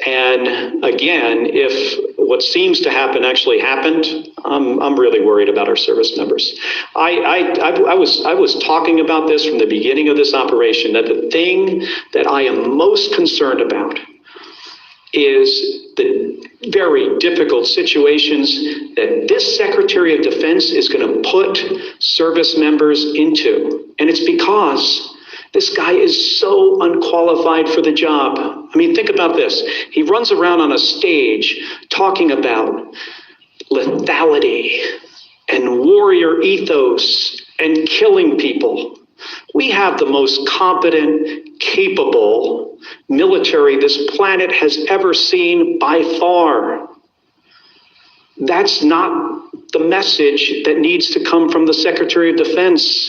And again, if what seems to happen actually happened, I'm really worried about our service members. I was talking about this from the beginning of this operation, that the thing that I am most concerned about is the very difficult situations that this Secretary of Defense is going to put service members into. And it's because this guy is so unqualified for the job. I mean, think about this. He runs around on a stage talking about lethality and warrior ethos and killing people. We have the most competent, capable military this planet has ever seen by far. That's not the message that needs to come from the Secretary of Defense.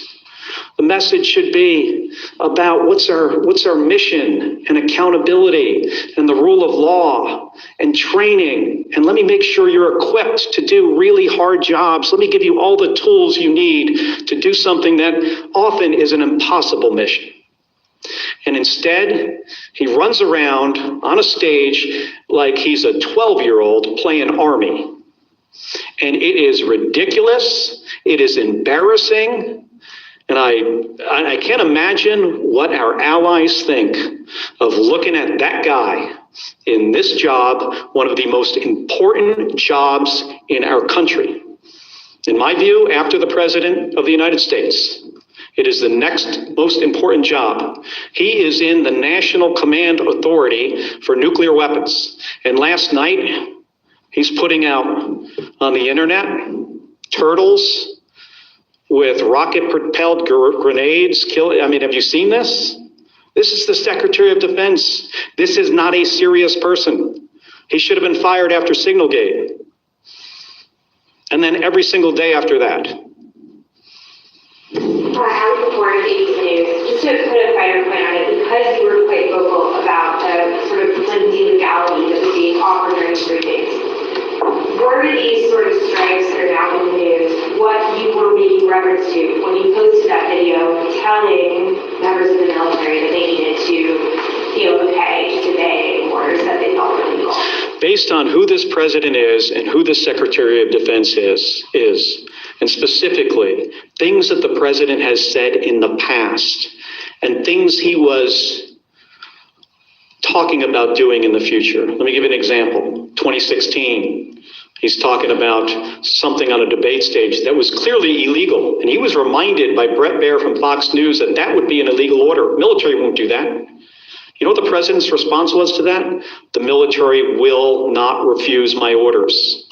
The message should be about what's our mission and accountability and the rule of law and training. And let me make sure you're equipped to do really hard jobs. Let me give you all the tools you need to do something that often is an impossible mission. And instead, he runs around on a stage like he's a 12-year-old playing Army. And it is ridiculous. It is embarrassing. And I can't imagine what our allies think of looking at that guy in this job, one of the most important jobs in our country. In my view, after the President of the United States, it is the next most important job. He is in the National Command Authority for Nuclear Weapons. And last night, he's putting out on the internet turtles with rocket-propelled grenades. Have you seen this? This is the Secretary of Defense. This is not a serious person. He should have been fired after Signalgate. And then every single day after that. I was before ABC News, just to put a finer point on it, because you were quite vocal about the sort of flimsy legality that was being offered during briefings. Were these sort of strikes that are now in the news what you were making reference to when you posted that video telling members of the military that they needed to feel okay just obeying orders that they felt were illegal? Based on who this president is and who the Secretary of Defense is, and specifically things that the president has said in the past and things he was talking about doing in the future. Let me give you an example. 2016, he's talking about something on a debate stage that was clearly illegal. And he was reminded by Brett Baer from Fox News that that would be an illegal order. Military won't do that. You know what the president's response was to that? The military will not refuse my orders.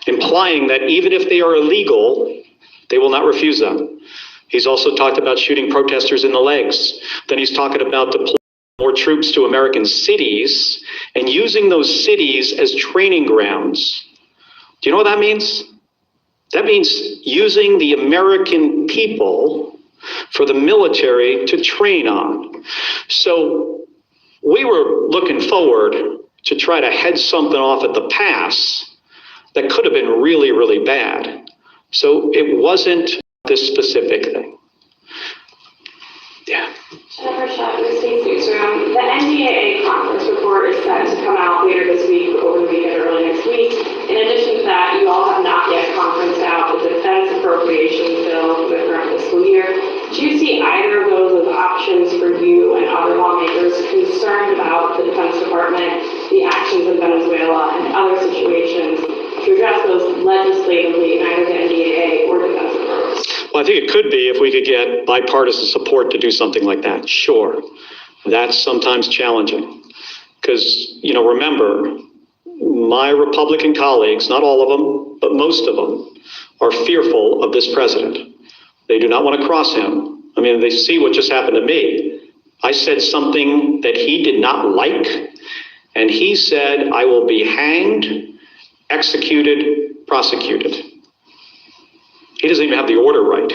Implying that even if they are illegal, they will not refuse them. He's also talked about shooting protesters in the legs. Then he's talking about deploying more troops to American cities and using those cities as training grounds. Do you know what that means? That means using the American people for the military to train on. So we were looking forward to try to head something off at the pass that could have been really, really bad. So it wasn't this specific thing. Yeah. Jennifer Schaff with State Newsroom. The NDAA conference report is set to come out later this week, over the weekend, or early next week. In addition to that, you all have not yet conferenced out the defense appropriations bill for the current fiscal year. Do you see either of those as options for you and other lawmakers concerned about the Defense Department, the actions in Venezuela, and other situations to address those legislatively in either the NDAA or defense approach? Well, I think it could be if we could get bipartisan support to do something like that. Sure. That's sometimes challenging. Because, remember, my Republican colleagues, not all of them, but most of them, are fearful of this president. They do not want to cross him. They see what just happened to me. I said something that he did not like, and he said, I will be hanged, executed, prosecuted. He doesn't even have the order right.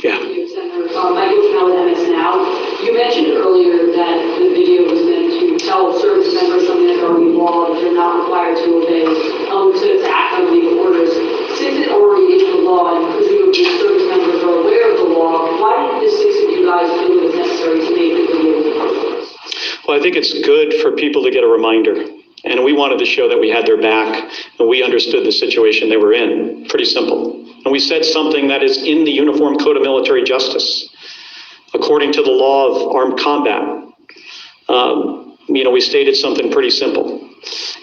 Yeah. Michael Canal with MS Now. You mentioned earlier that the video was meant to tell service members something that's already law that they're not required to obey, to act on legal orders. Since it already is the law, and presumably service members are aware of the law, why did the six of you guys feel it was necessary to make the video in the first place? Well, I think it's good for people to get a reminder. And we wanted to show that we had their back and we understood the situation they were in. Pretty simple. And we said something that is in the Uniform Code of Military Justice. According to the law of armed combat, we stated something pretty simple.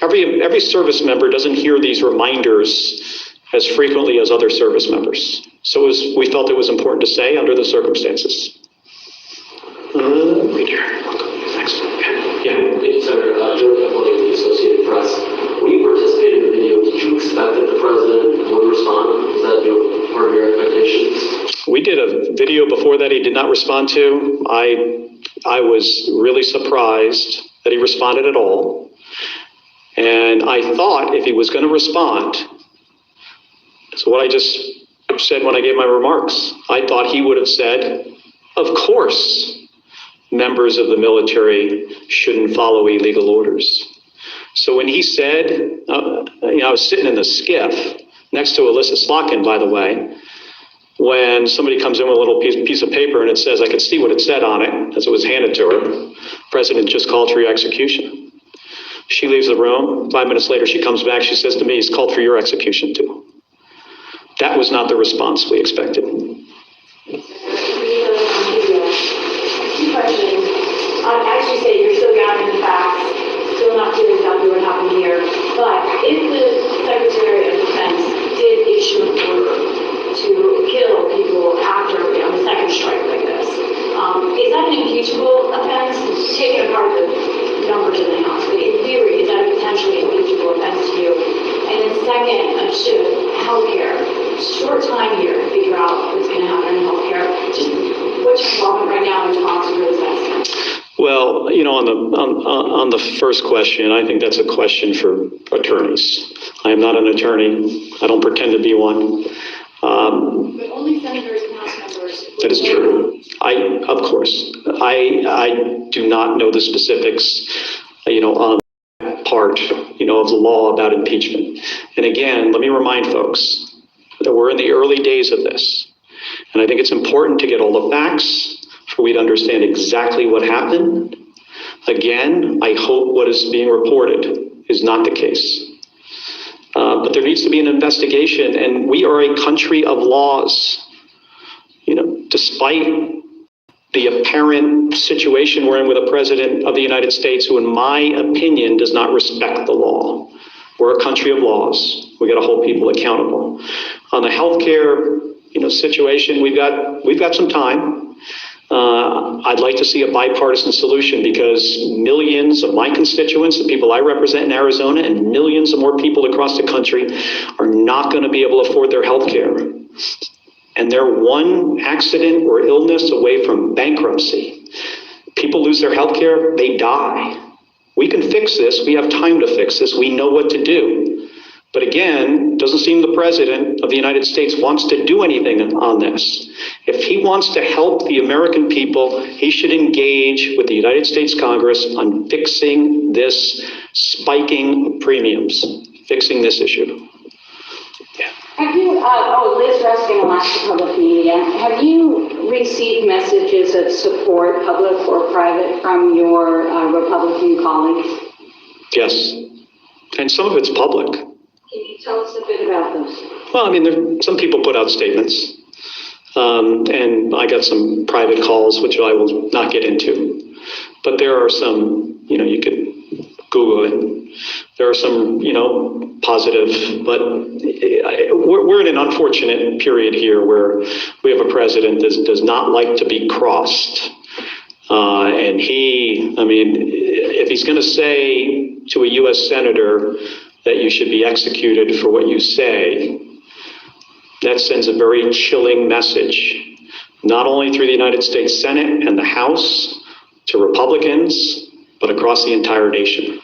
Every service member doesn't hear these reminders as frequently as other service members. So we felt it was important to say under the circumstances. Right here. Thanks. Yeah. Thank you, Senator. Joe Campbell of the Associated Press. When you participated in the video, did you expect that the president would respond? Was that part of your expectations? We did a video before that he did not respond to. I was really surprised that he responded at all. And I thought if he was going to respond, so what I just said when I gave my remarks. I thought he would have said, of course, members of the military shouldn't follow illegal orders. So when he said, I was sitting in the skiff next to Alyssa Slotkin, by the way, when somebody comes in with a little piece of paper and it says, I could see what it said on it as it was handed to her, President just called for your execution. She leaves the room. 5 minutes later, she comes back. She says to me, he's called for your execution too. That was not the response we expected. Two questions. As you say, you're still gathering the facts, still not clear exactly what happened here. But if the Secretary of Defense did issue an order to kill people after on the second strike like this, is that an impeachable offense? Taking apart the numbers in the House, but in theory, is that a potentially impeachable offense to you? And then second, healthcare. Short time here to figure out what's going to happen in healthcare. Just what's your involvement right now in talks with the President? Well, on the first question, I think that's a question for attorneys. I am not an attorney. I don't pretend to be one. But only senators and House members. That is true. Of course, I do not know the specifics, on that part, of the law about impeachment. And again, let me remind folks that we're in the early days of this. And I think it's important to get all the facts for we to understand exactly what happened. Again, I hope what is being reported is not the case. But there needs to be an investigation, and we are a country of laws. Despite the apparent situation we're in with a president of the United States who, in my opinion, does not respect the law. We're a country of laws. We got to hold people accountable. On the healthcare, situation, we've got some time. I'd like to see a bipartisan solution because millions of my constituents, the people I represent in Arizona, and millions of more people across the country are not going to be able to afford their health care. And they're one accident or illness away from bankruptcy. People lose their health care, they die. We can fix this. We have time to fix this. We know what to do. But again, it doesn't seem the president of the United States wants to do anything on this. If he wants to help the American people, he should engage with the United States Congress on fixing this spiking premiums, fixing this issue. Have you, Liz Ruskin, Alaska Public Media, have you received messages of support, public or private, from your Republican colleagues? Yes, and some of it's public. Can you tell us a bit about those? Well, some people put out statements, and I got some private calls, which I will not get into. But there are some, you could Google it. There are some, positive, but we're in an unfortunate period here where we have a president that does not like to be crossed. And if he's going to say to a U.S. senator that you should be executed for what you say, that sends a very chilling message, not only through the United States Senate and the House to Republicans, but across the entire nation.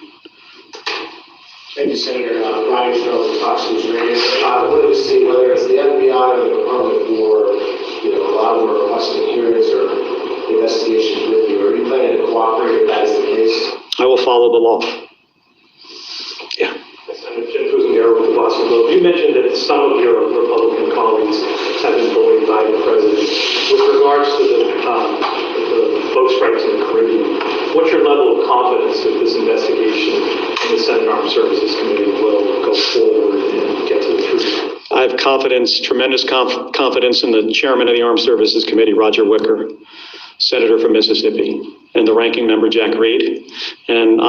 Thank you, Senator. Ryan Charles, Fox News Radio. I wanted to see whether it's the FBI or the Department for, a lot of requesting hearings or investigations with you. Are you planning to cooperate if that is the case? I will follow the law. Yeah. Senator Jim Kusnierov with the Boston Globe. You mentioned that some of your Republican colleagues have been bullied by the president. With regards to the boat strikes in the Caribbean, what's your level of confidence that this investigation in the Senate Armed Services Committee will go forward and get to the truth? I have confidence, tremendous confidence in the chairman of the Armed Services Committee, Roger Wicker, senator from Mississippi, and the ranking member, Jack Reed. And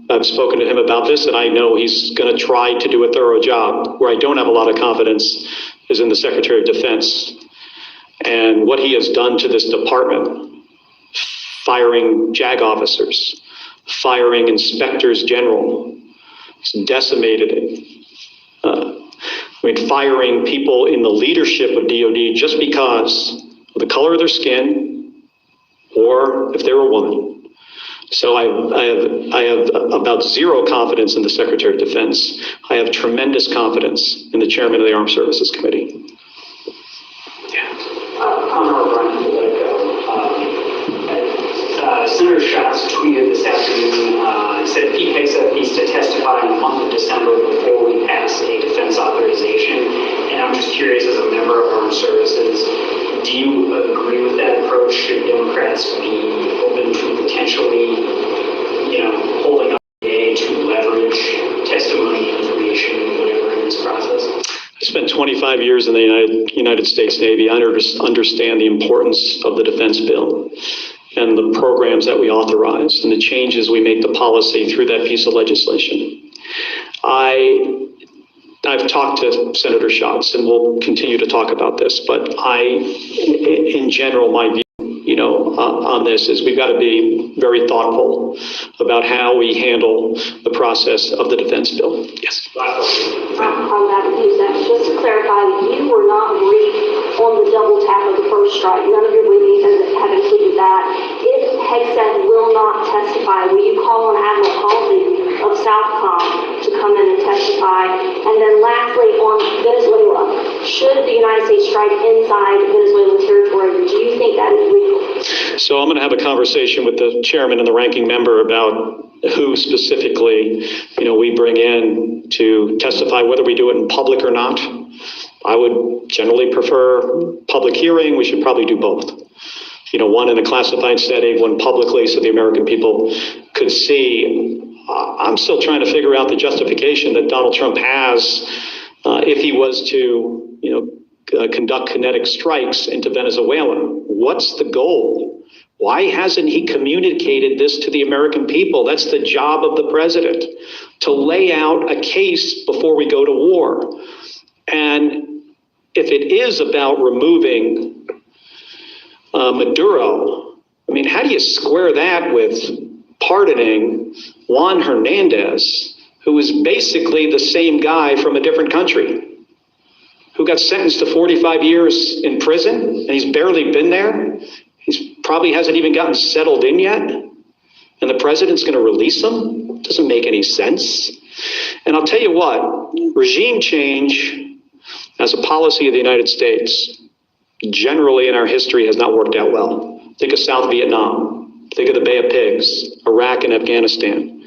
I've spoken to him about this, and I know he's going to try to do a thorough job. Where I don't have a lot of confidence is in the Secretary of Defense and what he has done to this department, firing JAG officers, firing inspectors general. It's decimated it. Firing people in the leadership of DOD just because of the color of their skin or if they're a woman. So I have about zero confidence in the Secretary of Defense. I have tremendous confidence in the chairman of the Armed Services Committee. Senator Schatz tweeted this afternoon, said Pete Hegseth needs to testify in the month of December before we pass a defense authorization. And I'm just curious, as a member of Armed Services, do you agree with that approach? Should Democrats be open to potentially, holding up the DA to leverage testimony, information, whatever in this process? I spent 25 years in the United States Navy. I understand the importance of the defense bill and the programs that we authorize and the changes we make to policy through that piece of legislation. I've talked to Senator Schatz, and we'll continue to talk about this, but in general, my view, on this is we've got to be very thoughtful about how we handle the process of the defense bill. Yes. On that, just to clarify, you were not briefed on the double tap of the first strike. None of your witnesses have included that. If Hegseth will not testify, will you call on Admiral Halsey of Southcom to come in and testify? And then lastly, on Venezuela, should the United States strike inside Venezuelan territory, do you think that is legal? So I'm going to have a conversation with the chairman and the ranking member about who specifically, we bring in to testify, whether we do it in public or not. I would generally prefer public hearing. We should probably do both. One in a classified setting, one publicly, so the American people could see. I'm still trying to figure out the justification that Donald Trump has if he was to, conduct kinetic strikes into Venezuela. What's the goal? Why hasn't he communicated this to the American people? That's the job of the president, to lay out a case before we go to war. And if it is about removing Maduro, how do you square that with pardoning Juan Hernandez, who is basically the same guy from a different country, who got sentenced to 45 years in prison, and he's barely been there? He's probably hasn't even gotten settled in yet, and the president's going to release him? Doesn't make any sense. And I'll tell you what, regime change as a policy of the United States generally in our history has not worked out well. Think of South Vietnam, think of the Bay of Pigs, Iraq and Afghanistan.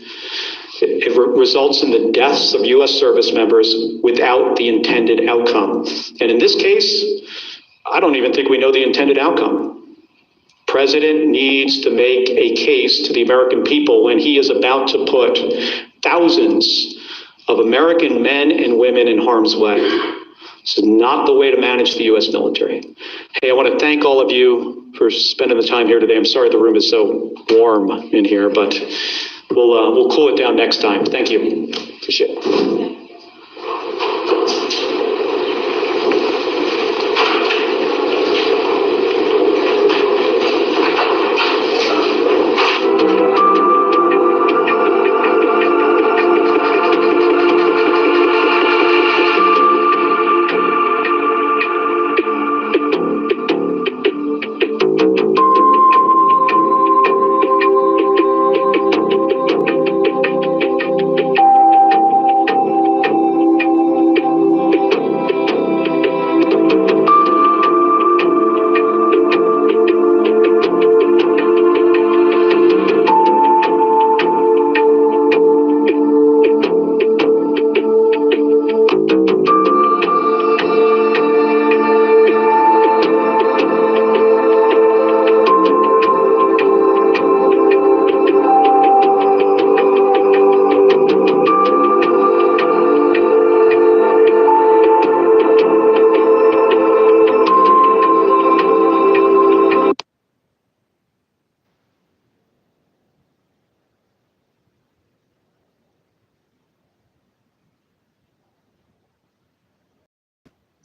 It results in the deaths of U.S. service members without the intended outcome. And in this case, I don't even think we know the intended outcome. President needs to make a case to the American people when he is about to put thousands of American men and women in harm's way. This is not the way to manage the U.S. military. Hey, I want to thank all of you for spending the time here today. I'm sorry the room is so warm in here, but we'll cool it down next time. Thank you. Appreciate it.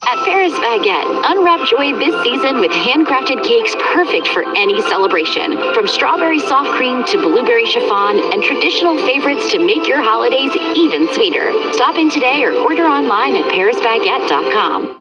At Ferris Baguette, unwrap joy this season with handcrafted cakes perfect for any celebration. From strawberry soft cream to blueberry chiffon and traditional favorites to make your holidays even sweeter. Stop in today or order online at parisbaguette.com.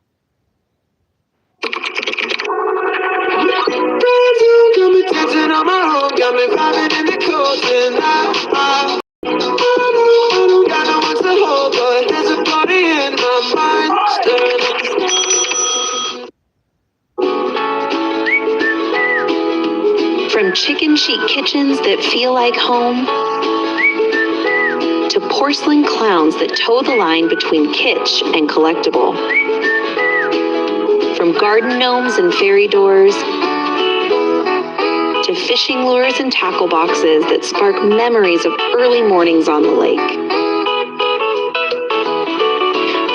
From chicken chic kitchens that feel like home to porcelain clowns that toe the line between kitsch and collectible. From garden gnomes and fairy doors to fishing lures and tackle boxes that spark memories of early mornings on the lake.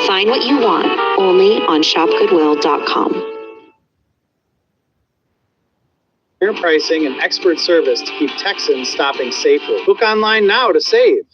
Find what you want only on shopgoodwill.com. Fair pricing and expert service to keep Texans stopping safely. Book online now to save.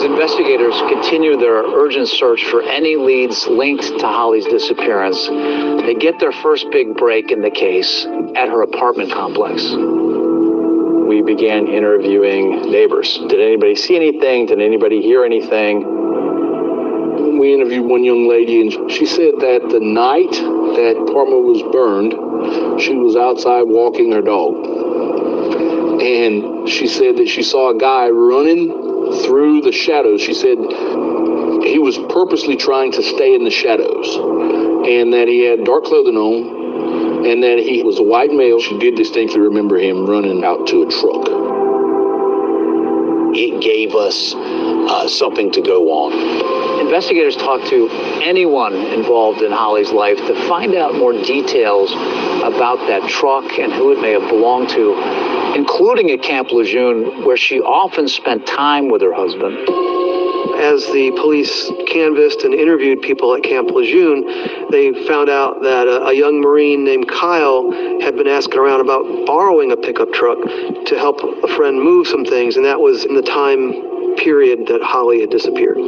Investigators continue their urgent search for any leads linked to Holly's disappearance. They get their first big break in the case at her apartment complex. We began interviewing neighbors. Did anybody see anything? Did anybody hear anything? We interviewed one young lady, and she said that the night that apartment was burned, she was outside walking her dog. And she said that she saw a guy running through the shadows. She said he was purposely trying to stay in the shadows, and that he had dark clothing on, and that he was a white male. She did distinctly remember him running out to a truck. It gave us something to go on. Investigators talked to anyone involved in Holly's life to find out more details about that truck and who it may have belonged to, including at Camp Lejeune, where she often spent time with her husband. As the police canvassed and interviewed people at Camp Lejeune, they found out that a young Marine named Kyle had been asking around about borrowing a pickup truck to help a friend move some things, and that was in the time period that Holly had disappeared.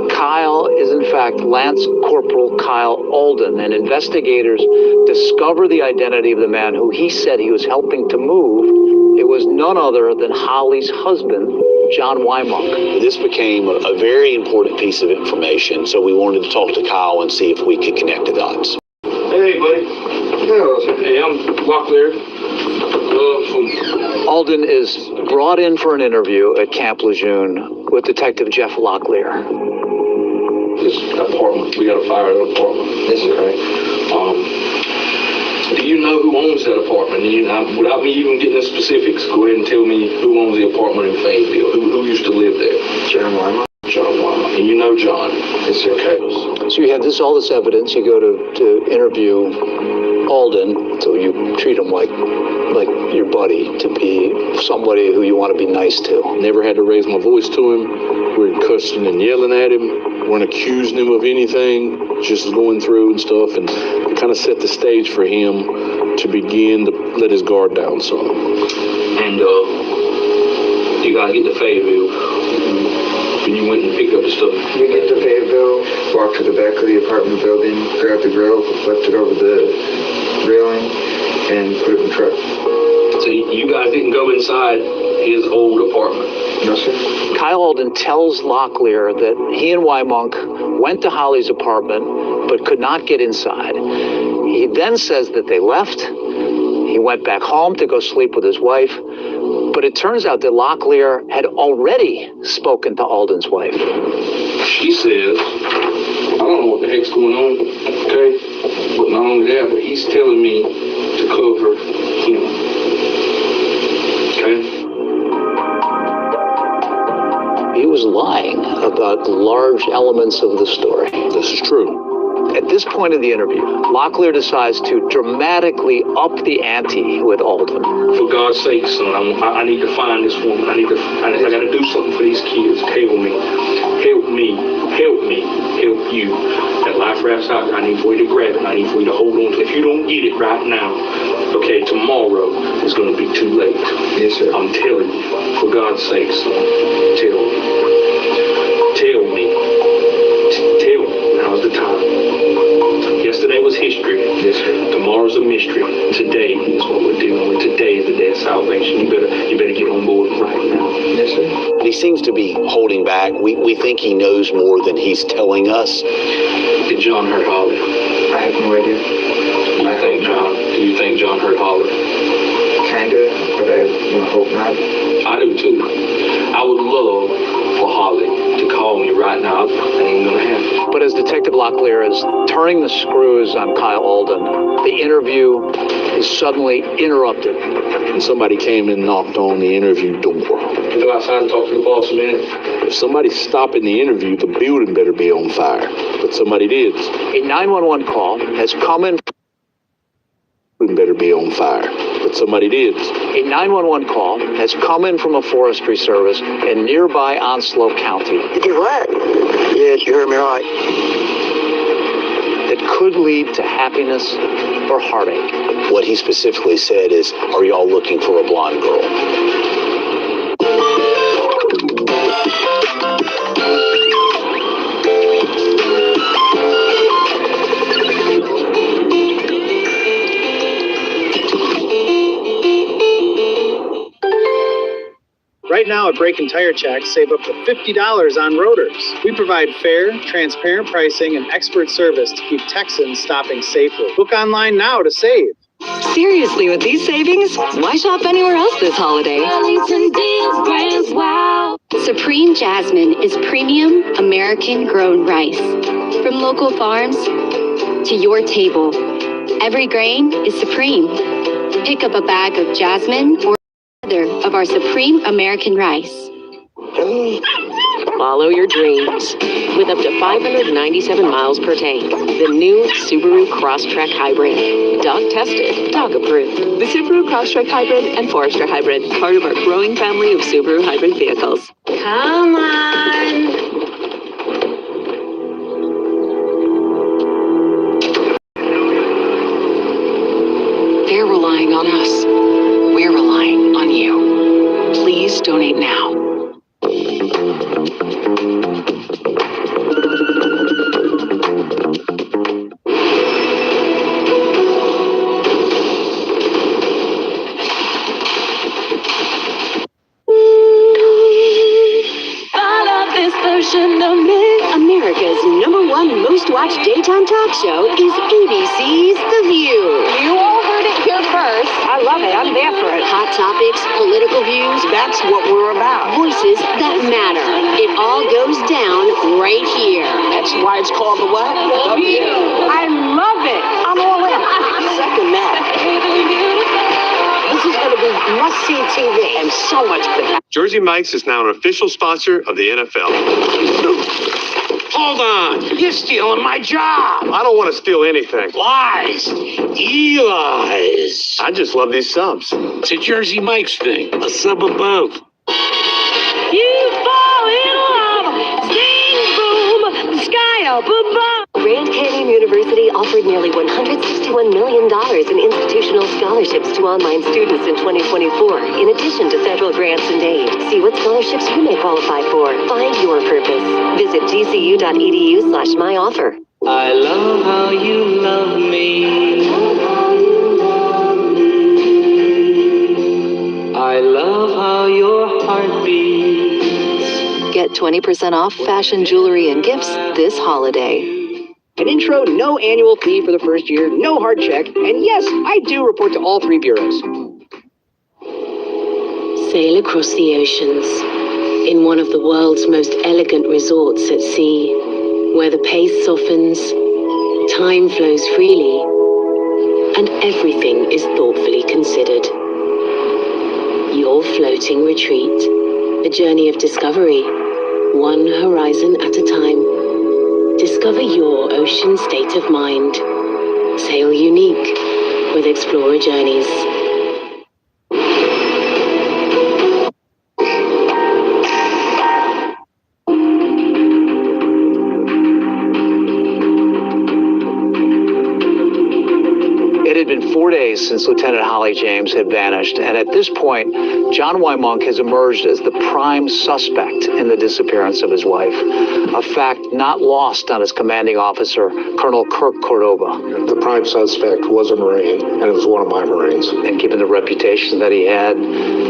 Kyle is in fact Lance Corporal Kyle Alden, and investigators discover the identity of the man who he said he was helping to move. It was none other than Holly's husband, John Wymonk. This became a very important piece of information, so we wanted to talk to Kyle and see if we could connect the dots. Hey, buddy. Hey, I'm Locklear. Alden is brought in for an interview at Camp Lejeune with Detective Jeff Locklear. This apartment, we got a fire at an apartment. This is right. Do you know who owns that apartment? Without me even getting the specifics, go ahead and tell me who owns the apartment in Fayetteville. Who used to live there? John Wyman. John Wyman. And you know John. It's okay. So you have all this evidence. You go to interview Alden, so you treat him like your buddy, to be somebody who you want to be nice to. Never had to raise my voice to him. We weren't cussing and yelling at him. Weren't accusing him of anything. Just going through and stuff, and kind of set the stage for him to begin to let his guard down some. And you gotta get to Fayetteville. And you went and picked up the stuff. We get to Fayetteville, walked to the back of the apartment building, grabbed the grill, left it over the railing, and put it in the truck. So you guys didn't go inside his old apartment? No, sir. Kyle Alden tells Locklear that he and Wymonk went to Holly's apartment but could not get inside. He then says that they left. He went back home to go sleep with his wife. But it turns out that Locklear had already spoken to Alden's wife. She says, I don't know what the heck's going on, okay? But not only that, but he's telling me to cover him. Okay? about large elements of the story. This is true. At this point in the interview, Locklear decides to dramatically up the ante with Alden. For God's sake, son, I need to find this woman. I gotta do something for these kids. Help me. Help me. Help me. Help you. That life raft's out there. I need for you to grab it. I need for you to hold on to it. If you don't get it right now, okay, tomorrow is gonna be too late. Yes, sir. I'm telling you, for God's sake, son, tell me. Tell me. Tell me. Now's the time. Yesterday was history. Yes, sir. Tomorrow's a mystery. Today is what we're dealing with. Today is the day of salvation. You better get on board right now. Yes, sir. He seems to be holding back. We think he knows more than he's telling us. Did John hurt Holly? I have no idea. Do you think John hurt Holly? Kinda, but I hope not. I do too. I would love for Holly to call me right now. That ain't gonna happen. But as Detective Locklear is turning the screws on Kyle Alden, the interview is suddenly interrupted. And somebody came and knocked on the interview door. You go outside and talk to the boss a minute. If somebody's stopping the interview, the building better be on fire. But somebody did. A 911 call has come in. Better be on fire. But somebody did. A 911 call has come in from a forestry service in nearby Onslow County. You did what? Yes, you heard me right. That could lead to happiness or heartache. What he specifically said is, are y'all looking for a blonde girl? Right now at Brake and Tire Check, save up to $50 on rotors. We provide fair, transparent pricing and expert service to keep Texans stopping safely. Book online now to save. Seriously, with these savings, why shop anywhere else this holiday? Wellington Deals Brands, wow! Supreme Jasmine is premium American grown rice. From local farms to your table, every grain is supreme. Pick up a bag of Jasmine or of our Supreme American rice. Follow your dreams with up to 597 miles per tank. The new Subaru Crosstrek Hybrid. Dog tested, dog approved. The Subaru Crosstrek Hybrid and Forester Hybrid, part of our growing family of Subaru hybrid vehicles. Come on! They're relying on us. We're relying on you. Please donate now. America's #1 most watched daytime talk show is ABC's The View. You all heard it here first. I love it. I'm there for it. Hot topics, political views. That's what we're about. Voices that matter. It all goes down right here. That's why it's called the what? The View. I love it. I'm all in. Second that. This is going to be must-see TV and so much better. Jersey Mike's is now an official sponsor of the NFL. Hold on. You're stealing my job. I don't want to steal anything. Lies. Lies. I just love these subs. It's a Jersey Mike's thing. A sub of both. You fall in love. Sing boom. Sky up above. Grand Canyon University offered nearly $161 million in institutional scholarships to online students in 2024, in addition to federal grants and aid. See what scholarships you may qualify for. Find your purpose. Visit gcu.edu/myoffer. I love how you love me. I love how your heart beats. Get 20% off fashion, jewelry, and gifts this holiday. An intro, no annual fee for the first year, no hard check, and yes, I do report to all 3 bureaus. Sail across the oceans in one of the world's most elegant resorts at sea, where the pace softens, time flows freely, and everything is thoughtfully considered. Your floating retreat, a journey of discovery, one horizon at a time. Discover your ocean state of mind. Sail unique with Explorer Journeys. It had been 4 days since Lieutenant Holly James had vanished, and at this point, John Y. Monk has emerged as the prime suspect in the disappearance of his wife, a fact not lost on his commanding officer, Colonel Kirk Cordova. The prime suspect was a Marine, and it was one of my Marines. And given the reputation that he had,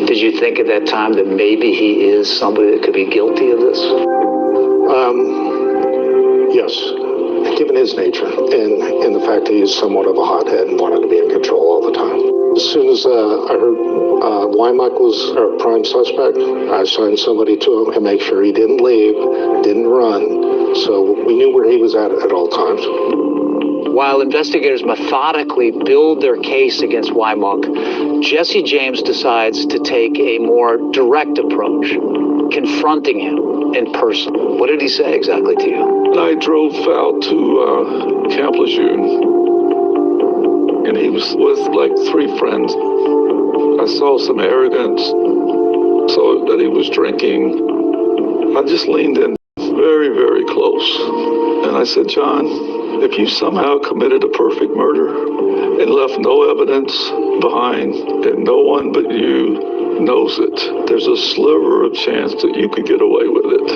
did you think at that time that maybe he is somebody that could be guilty of this? Yes. Given his nature and the fact that he's somewhat of a hothead and wanted to be in control all the time. As soon as I heard Wymock was our prime suspect, I assigned somebody to him to make sure he didn't leave, didn't run, so we knew where he was at all times. While investigators methodically build their case against Wymock, Jesse James decides to take a more direct approach, confronting him in person. What did he say exactly to you? I drove out to Camp Lejeune, and he was with like 3 friends. I saw some arrogance, saw that he was drinking. I just leaned in very, very close, and I said, John, if you somehow committed a perfect murder and left no evidence behind, and no one but you knows it, there's a sliver of chance that you could get away with it.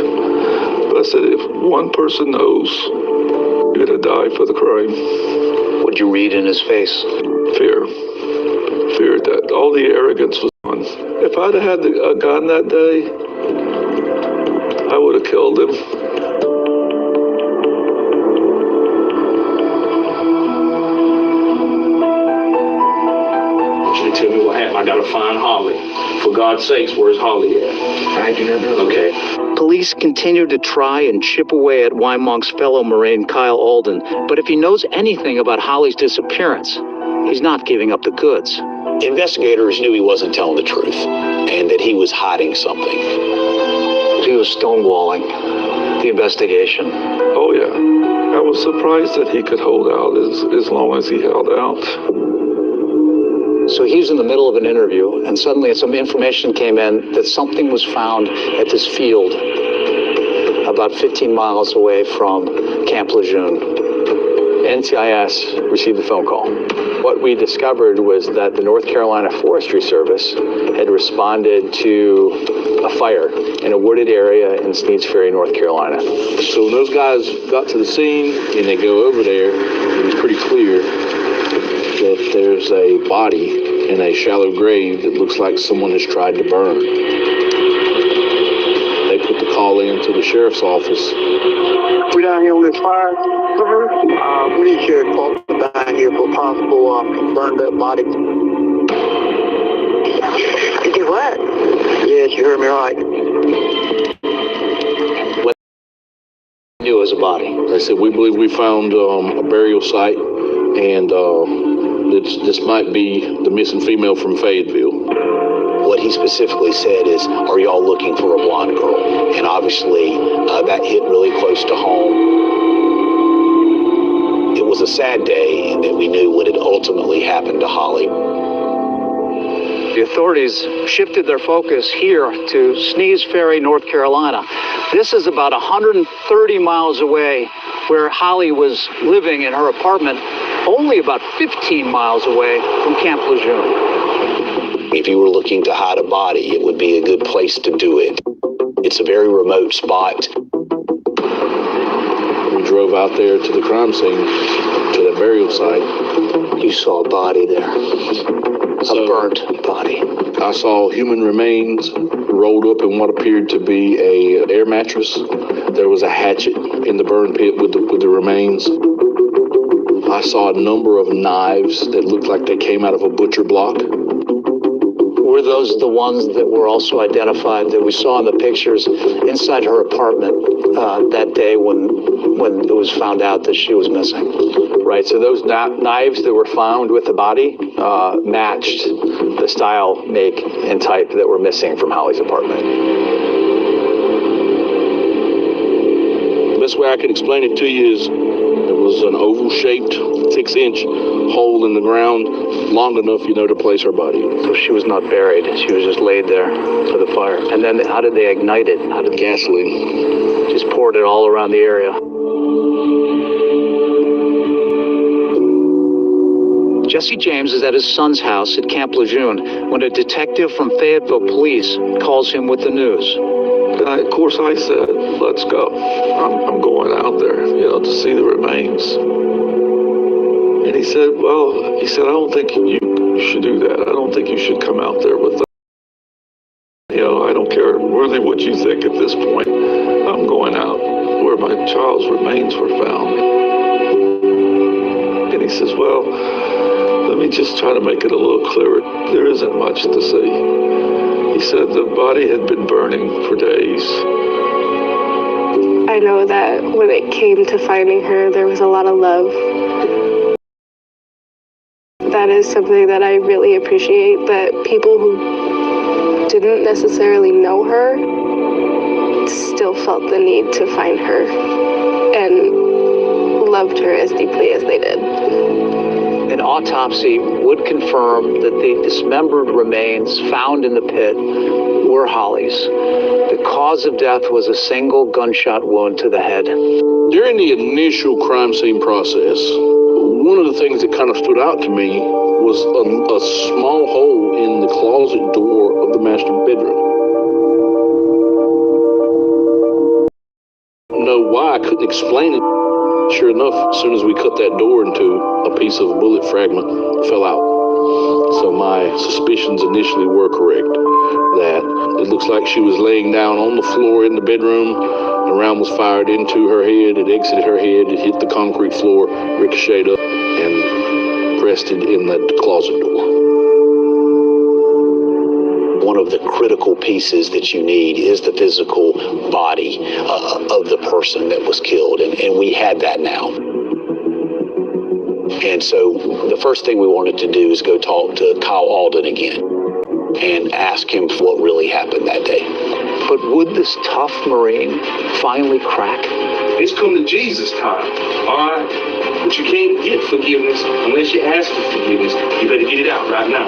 But I said, if one person knows, you're gonna die for the crime. What'd you read in his face? Fear. Fear that all the arrogance was gone. If I'd had a gun that day, I would have killed him. Tell me what happened. I gotta find Holly. For God's sakes, where's Holly at? I do not know. Okay. Police continue to try and chip away at Wymock's fellow Marine, Kyle Alden, but if he knows anything about Holly's disappearance, he's not giving up the goods. Investigators knew he wasn't telling the truth and that he was hiding something. He was stonewalling the investigation. Oh, yeah. I was surprised that he could hold out as long as he held out. So he's in the middle of an interview, and suddenly some information came in that something was found at this field about 15 miles away from Camp Lejeune. NCIS received a phone call. What we discovered was that the North Carolina Forestry Service had responded to a fire in a wooded area in Sneads Ferry, North Carolina. So when those guys got to the scene and they go over there, it was pretty clear that there's a body in a shallow grave that looks like someone has tried to burn. They put the call in to the sheriff's office. We're down here on this fire. We need you to call down here for possible burned up body. Did you what? Yes, you heard me right. What knew as a body? They said, we believe we found a burial site, and this might be the missing female from Fayetteville. What he specifically said is, are y'all looking for a blonde girl? And obviously, that hit really close to home. It was a sad day in that we knew what had ultimately happened to Holly. The authorities shifted their focus here to Sneads Ferry, North Carolina. This is about 130 miles away where Holly was living in her apartment, only about 15 miles away from Camp Lejeune. If you were looking to hide a body, it would be a good place to do it. It's a very remote spot. We drove out there to the crime scene, to that burial site. You saw a body there, a burnt body. I saw human remains rolled up in what appeared to be an air mattress. There was a hatchet in the burn pit with the remains. I saw a number of knives that looked like they came out of a butcher block. Were those the ones that were also identified that we saw in the pictures inside her apartment that day when it was found out that she was missing? Right, so those knives that were found with the body matched the style, make, and type that were missing from Holly's apartment. best way I could explain it to you is it was an oval-shaped 6-inch hole in the ground, long enough, to place her body. So she was not buried. She was just laid there for the fire. And then how did they ignite it? How did Gasoline. Just poured it all around the area. Jesse James is at his son's house at Camp Lejeune when a detective from Fayetteville Police calls him with the news. Of course, I said, let's go. I'm going out there, to see the remains. And he said, I don't think you should do that. I don't think you should come out there with us. I don't care really what you think at this point. I'm going out where my child's remains were found. And he says, let me just try to make it a little clearer. There isn't much to see. He said the body had been burning for days. I know that when it came to finding her, there was a lot of love. That is something that I really appreciate, that people who didn't necessarily know her still felt the need to find her and loved her as deeply as they did. An autopsy would confirm that the dismembered remains found in the pit were Holly's. The cause of death was a single gunshot wound to the head. During the initial crime scene process, one of the things that kind of stood out to me was a small hole in the closet door of the master bedroom. I don't know why, I couldn't explain it. Sure enough, as soon as we cut that door into a piece of bullet fragment fell out. So my suspicions initially were correct, that it looks like she was laying down on the floor in the bedroom. A round was fired into her head, it exited her head, it hit the concrete floor, ricocheted up, and rested in that closet door. One of the critical pieces that you need is the physical body of the person that was killed, and we had that now. And so the first thing we wanted to do is go talk to Kyle Alden again and ask him what really happened that day. But would this tough Marine finally crack? It's come to Jesus time, all right? But you can't get forgiveness unless you ask for forgiveness. You better get it out right now.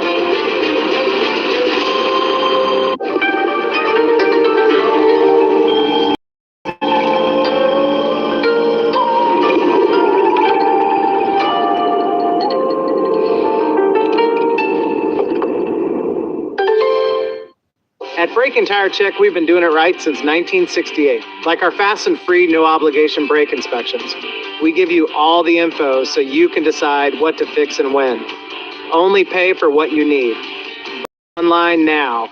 At Brake and Tire Check, we've been doing it right since 1968. Like our fast and free, no obligation brake inspections. We give you all the info so you can decide what to fix and when. Only pay for what you need. Online now.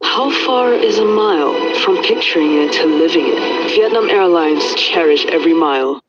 How far is a mile from picturing it to living it? Vietnam Airlines cherish every mile.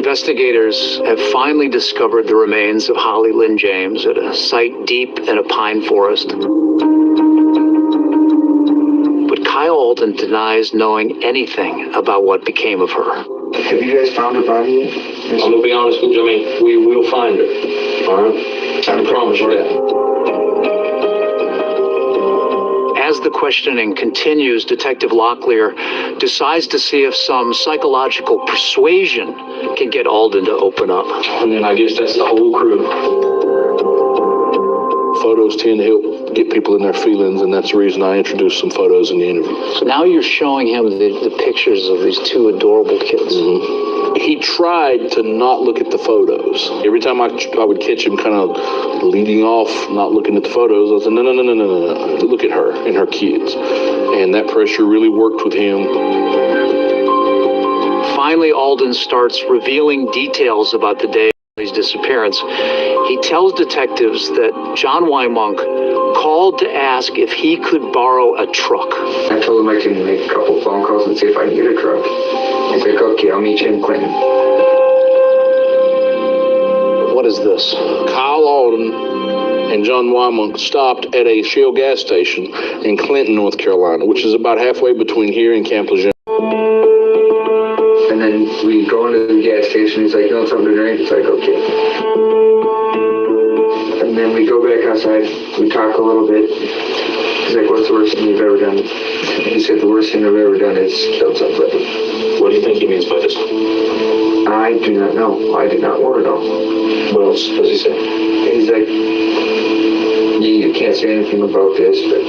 Investigators have finally discovered the remains of Holly Lynn James at a site deep in a pine forest. But Kyle Alden denies knowing anything about what became of her. Have you guys found her body yet? I'm gonna be honest with you, I mean, we will find her. All right? I promise you that. As the questioning continues, Detective Locklear decides to see if some psychological persuasion can get Alden to open up. And then I guess that's the whole crew. Photos tend to help get people in their feelings, and that's the reason I introduced some photos in the interview. So now you're showing him the pictures of these two adorable kids. He tried to not look at the photos. Every time I would catch him kind of leading off, not looking at the photos, I said, no, look at her and her kids. And that pressure really worked with him. Finally, Alden starts revealing details about the day of his disappearance. He tells detectives that John Wymonk called to ask if he could borrow a truck. I told him I can make a couple phone calls and see if I can get a truck. He's like, okay, I'll meet you in Clinton. What is this? Kyle Alden and John Wymonk stopped at a Shell gas station in Clinton, North Carolina, which is about halfway between here and Camp Lejeune. And then we go into the gas station. He's like, you want something to drink? It's like, okay. And then we go back outside. We talk a little bit. He's like, what's the worst thing you've ever done? And he said, the worst thing I've ever done is killed somebody. What do you think he means by this? I do not know. I did not want to know. What else does he say? He's like, you can't say anything about this, but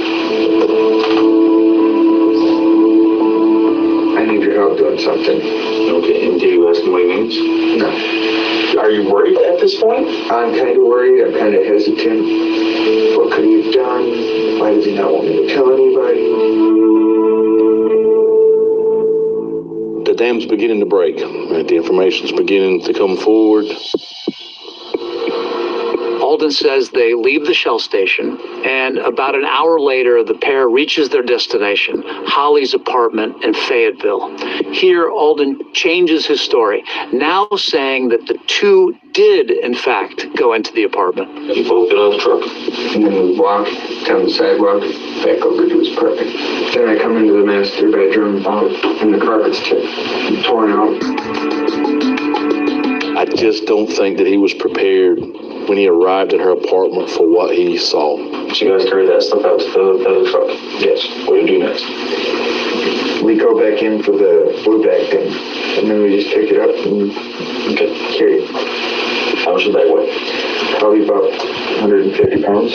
I need your help doing something. Okay, and do you ask him what he means? No. Are you worried at this point? I'm kind of worried. I'm kind of hesitant. What could he have done? Why does he not want me to tell anybody? The dam's beginning to break. The information's beginning to come forward. Alden says they leave the Shell station, and about an hour later, the pair reaches their destination, Holly's apartment in Fayetteville. Here, Alden changes his story, now saying that the two did, in fact, go into the apartment. He bolted out of the truck, and then we walk down the sidewalk, back over to his apartment. Then I come into the master bedroom, and the carpet's torn out. I just don't think that he was prepared when he arrived at her apartment for what he saw. So you guys carry that stuff out to the truck? Yes. What do you do next? We go back in for the blue bag thing, and then we just pick it up and carry it. How much did that weigh? Probably about 150 pounds.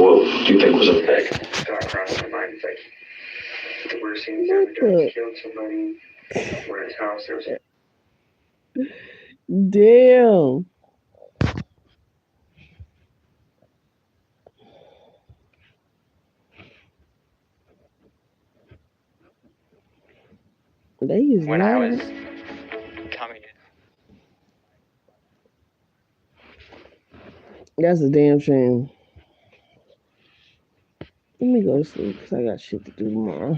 What do you think was in the bag? Thought across my mind, it's like the worst thing he's ever done. He killed somebody. We're in his house. There was Damn. They is when I was coming in. That's a damn shame. Let me go to sleep because I got shit to do tomorrow.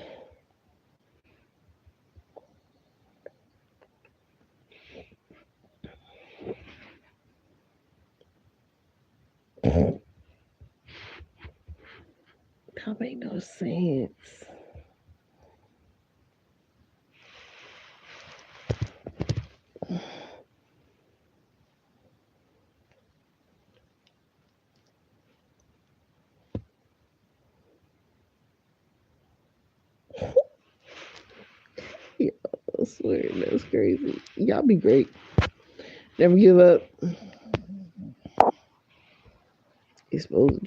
That make no sense. Yeah, I swear that's crazy. Y'all be great. Never give up. Exposed.